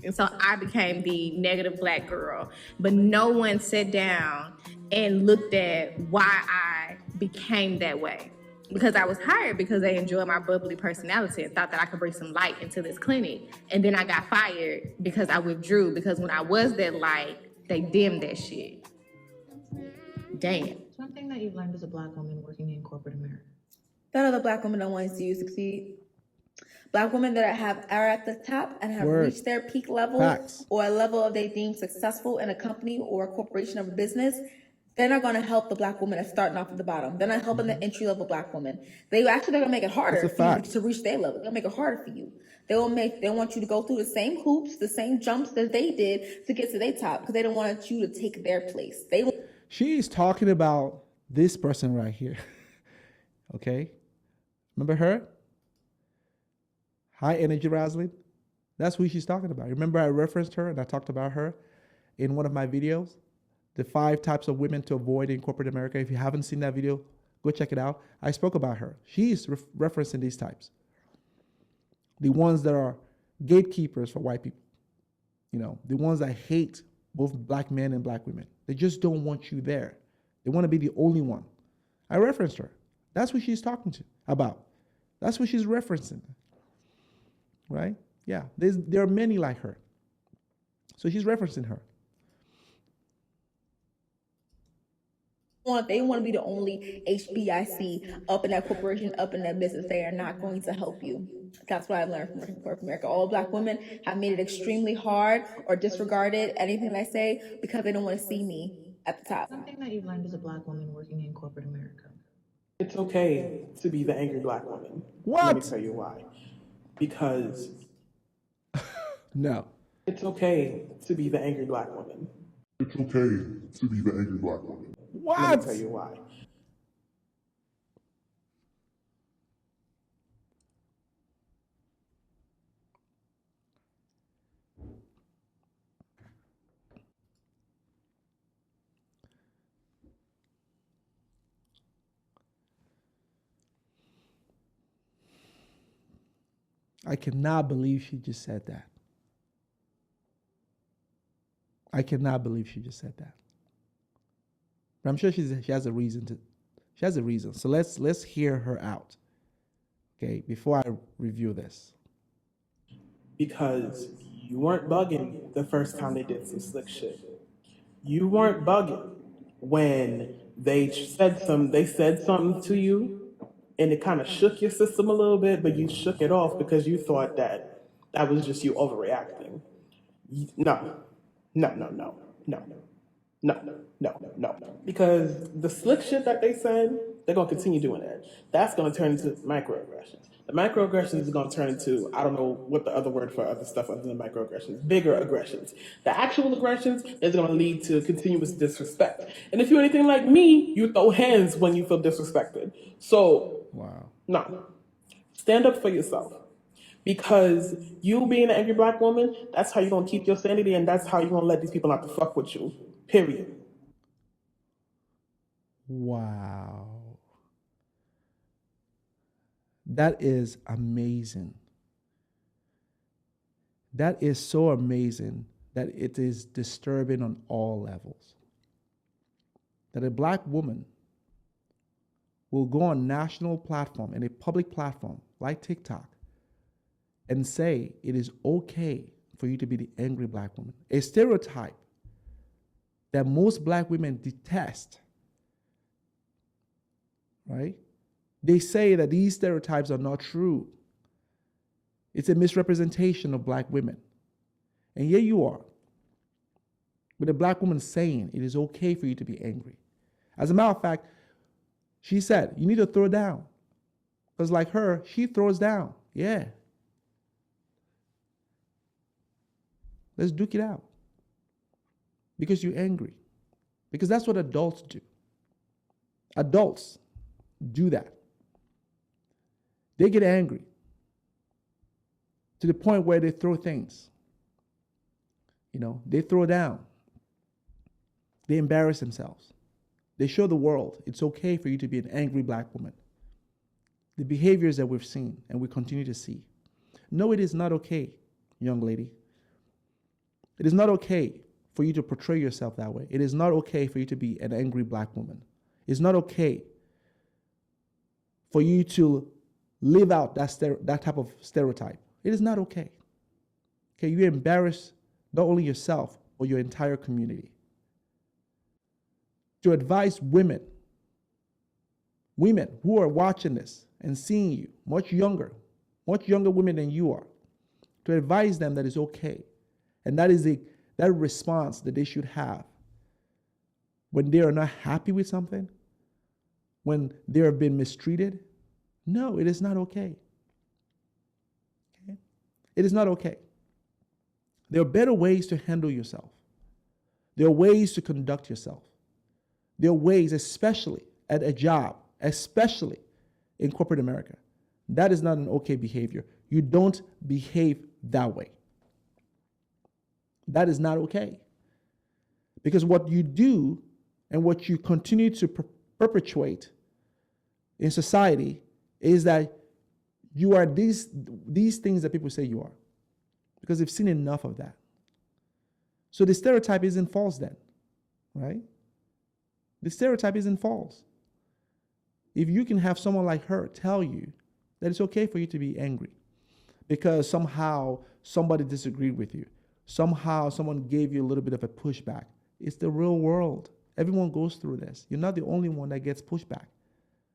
And so I became the negative black girl, but no one sat down and looked at why I became that way. Because I was hired because they enjoyed my bubbly personality and thought that I could bring some light into this clinic. And then I got fired because I withdrew, because when I was that light, they dimmed that shit. Damn. It's one thing that you've learned as a black woman working in corporate America. That other black women don't want to see you succeed. Black women that are at the top and have Word. reached their peak level Facts. or a level of they deem successful in a company or a corporation or a business, they're not going to help the black woman that's starting off at the bottom. They're not helping the entry level black woman. They're going to make it harder That's a for you fact. to reach their level. They'll make it harder for you. They want you to go through the same hoops, the same jumps that they did to get to their top, because they don't want you to take their place. She's talking about this person right here. Okay? Remember her? High energy Raslin? That's who she's talking about. Remember I referenced her and I talked about her in one of my videos? The 5 types of women to avoid in corporate America. If you haven't seen that video, go check it out. I spoke about her. She's referencing these types. The ones that are gatekeepers for white people. The ones that hate both black men and black women. They just don't want you there. They want to be the only one. I referenced her. That's what she's talking about. That's what she's referencing. Right? Yeah. There are many like her. So she's referencing her. They want to be the only HBIC up in that corporation, up in that business. They are not going to help you. That's what I've learned from working in corporate America. All black women have made it extremely hard or disregarded anything I say because they don't want to see me at the top. Something that you've learned as a black woman working in corporate America. It's okay to be the angry black woman. What? Let me tell you why. Because No. it's okay to be the angry black woman. It's okay to be the angry black woman. What? Let me tell you why. I cannot believe she just said that. I cannot believe she just said that. But I'm sure she has a reason to. She has a reason. So let's hear her out. Okay, before I review this. Because you weren't bugging the first time they did some slick shit. You weren't bugging when they said something to you and it kind of shook your system a little bit, but you shook it off because you thought that was just you overreacting. No, no, no, no, no, no, no, no. Because the slick shit that they said, they're gonna continue doing that. That's gonna turn into microaggressions. The microaggressions is gonna turn into, I don't know what the other word for other stuff other than microaggressions, bigger aggressions. The actual aggressions is gonna lead to continuous disrespect. And if you're anything like me, you throw hands when you feel disrespected. So, Wow. no. Stand up for yourself. Because you being an angry black woman, that's how you're gonna keep your sanity and that's how you're gonna let these people not to fuck with you. Period. Wow. That is amazing. That is so amazing that it is disturbing on all levels. That a black woman will go on national platform and a public platform like TikTok and say it is okay for you to be the angry black woman. A stereotype that most black women detest, right? They say that these stereotypes are not true. It's a misrepresentation of black women. And here you are, with a black woman saying it is okay for you to be angry. As a matter of fact, she said, you need to throw down. Because like her, she throws down. Yeah. Let's duke it out. Because you're angry. Because that's what adults do. Adults do that. They get angry to the point where they throw things. You know, they throw down. They embarrass themselves. They show the world it's okay for you to be an angry black woman. The behaviors that we've seen and we continue to see. No, it is not okay, young lady. It is not okay for you to portray yourself that way. It is not okay for you to be an angry black woman. It's not okay for you to live out that type of stereotype. It is not okay. Okay, you embarrass not only yourself, but your entire community. To advise women who are watching this and seeing you, much younger women than you are, to advise them that it's okay. And that is that response that they should have when they are not happy with something, when they are being mistreated. No, it is not okay. Okay? It is not okay. There are better ways to handle yourself. There are ways to conduct yourself. There are ways, especially at a job, especially in corporate America. That is not an okay behavior. You don't behave that way. That is not okay. Because what you do and what you continue to perpetuate in society is that you are these things that people say you are. Because they've seen enough of that. So the stereotype isn't false then, right? The stereotype isn't false. If you can have someone like her tell you that it's okay for you to be angry because somehow somebody disagreed with you, somehow someone gave you a little bit of a pushback. It's the real world. Everyone goes through this. You're not the only one that gets pushback.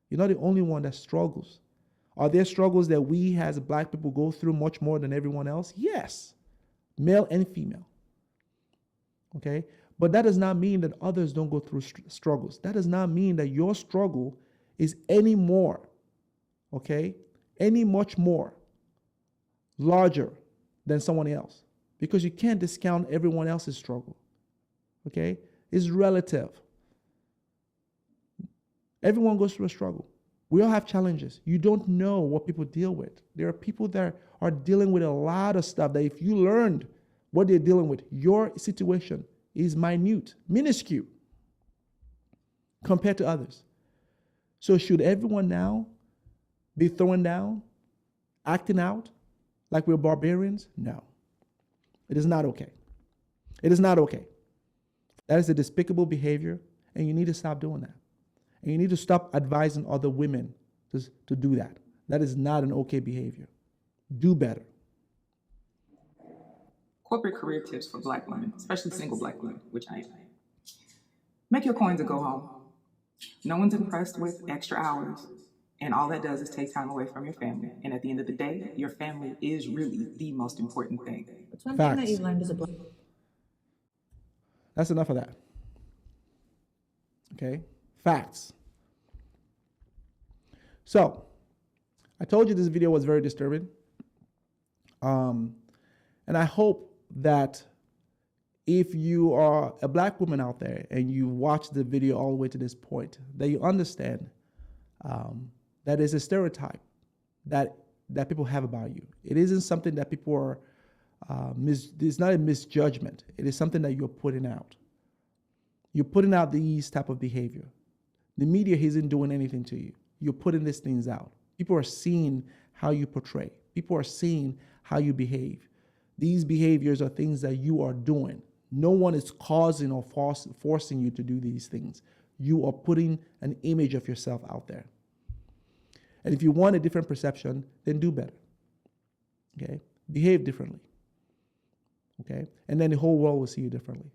You're not the only one that struggles. Are there struggles that we as black people go through much more than everyone else? Yes, male and female. Okay? But that does not mean that others don't go through struggles. That does not mean that your struggle is any more, okay, any much more larger than someone else. Because you can't discount everyone else's struggle, okay? It's relative. Everyone goes through a struggle. We all have challenges. You don't know what people deal with. There are people that are dealing with a lot of stuff that if you learned what they're dealing with, your situation is minute, minuscule compared to others. So should everyone now be thrown down, acting out like we're barbarians? No. It is not okay. It is not okay. That is a despicable behavior, and you need to stop doing that. And you need to stop advising other women to do that. That is not an okay behavior. Do better. Corporate career tips for Black women, especially single Black women, which I am. Make your coins and go home. No one's impressed with extra hours, and all that does is take time away from your family. And at the end of the day, your family is really the most important thing. What's one thing that Facts. you've learned as a Black? That's enough of that. Okay? Facts. So, I told you this video was very disturbing. And I hope that if you are a Black woman out there and you watch the video all the way to this point, that you understand that is a stereotype that people have about you. It isn't something that people are, it's not a misjudgment. It is something that you're putting out. You're putting out these type of behavior. The media isn't doing anything to you. You're putting these things out. People are seeing how you portray. People are seeing how you behave. These behaviors are things that you are doing. No one is causing or forcing you to do these things. You are putting an image of yourself out there. And if you want a different perception, then do better. Okay? Behave differently. Okay? And then the whole world will see you differently.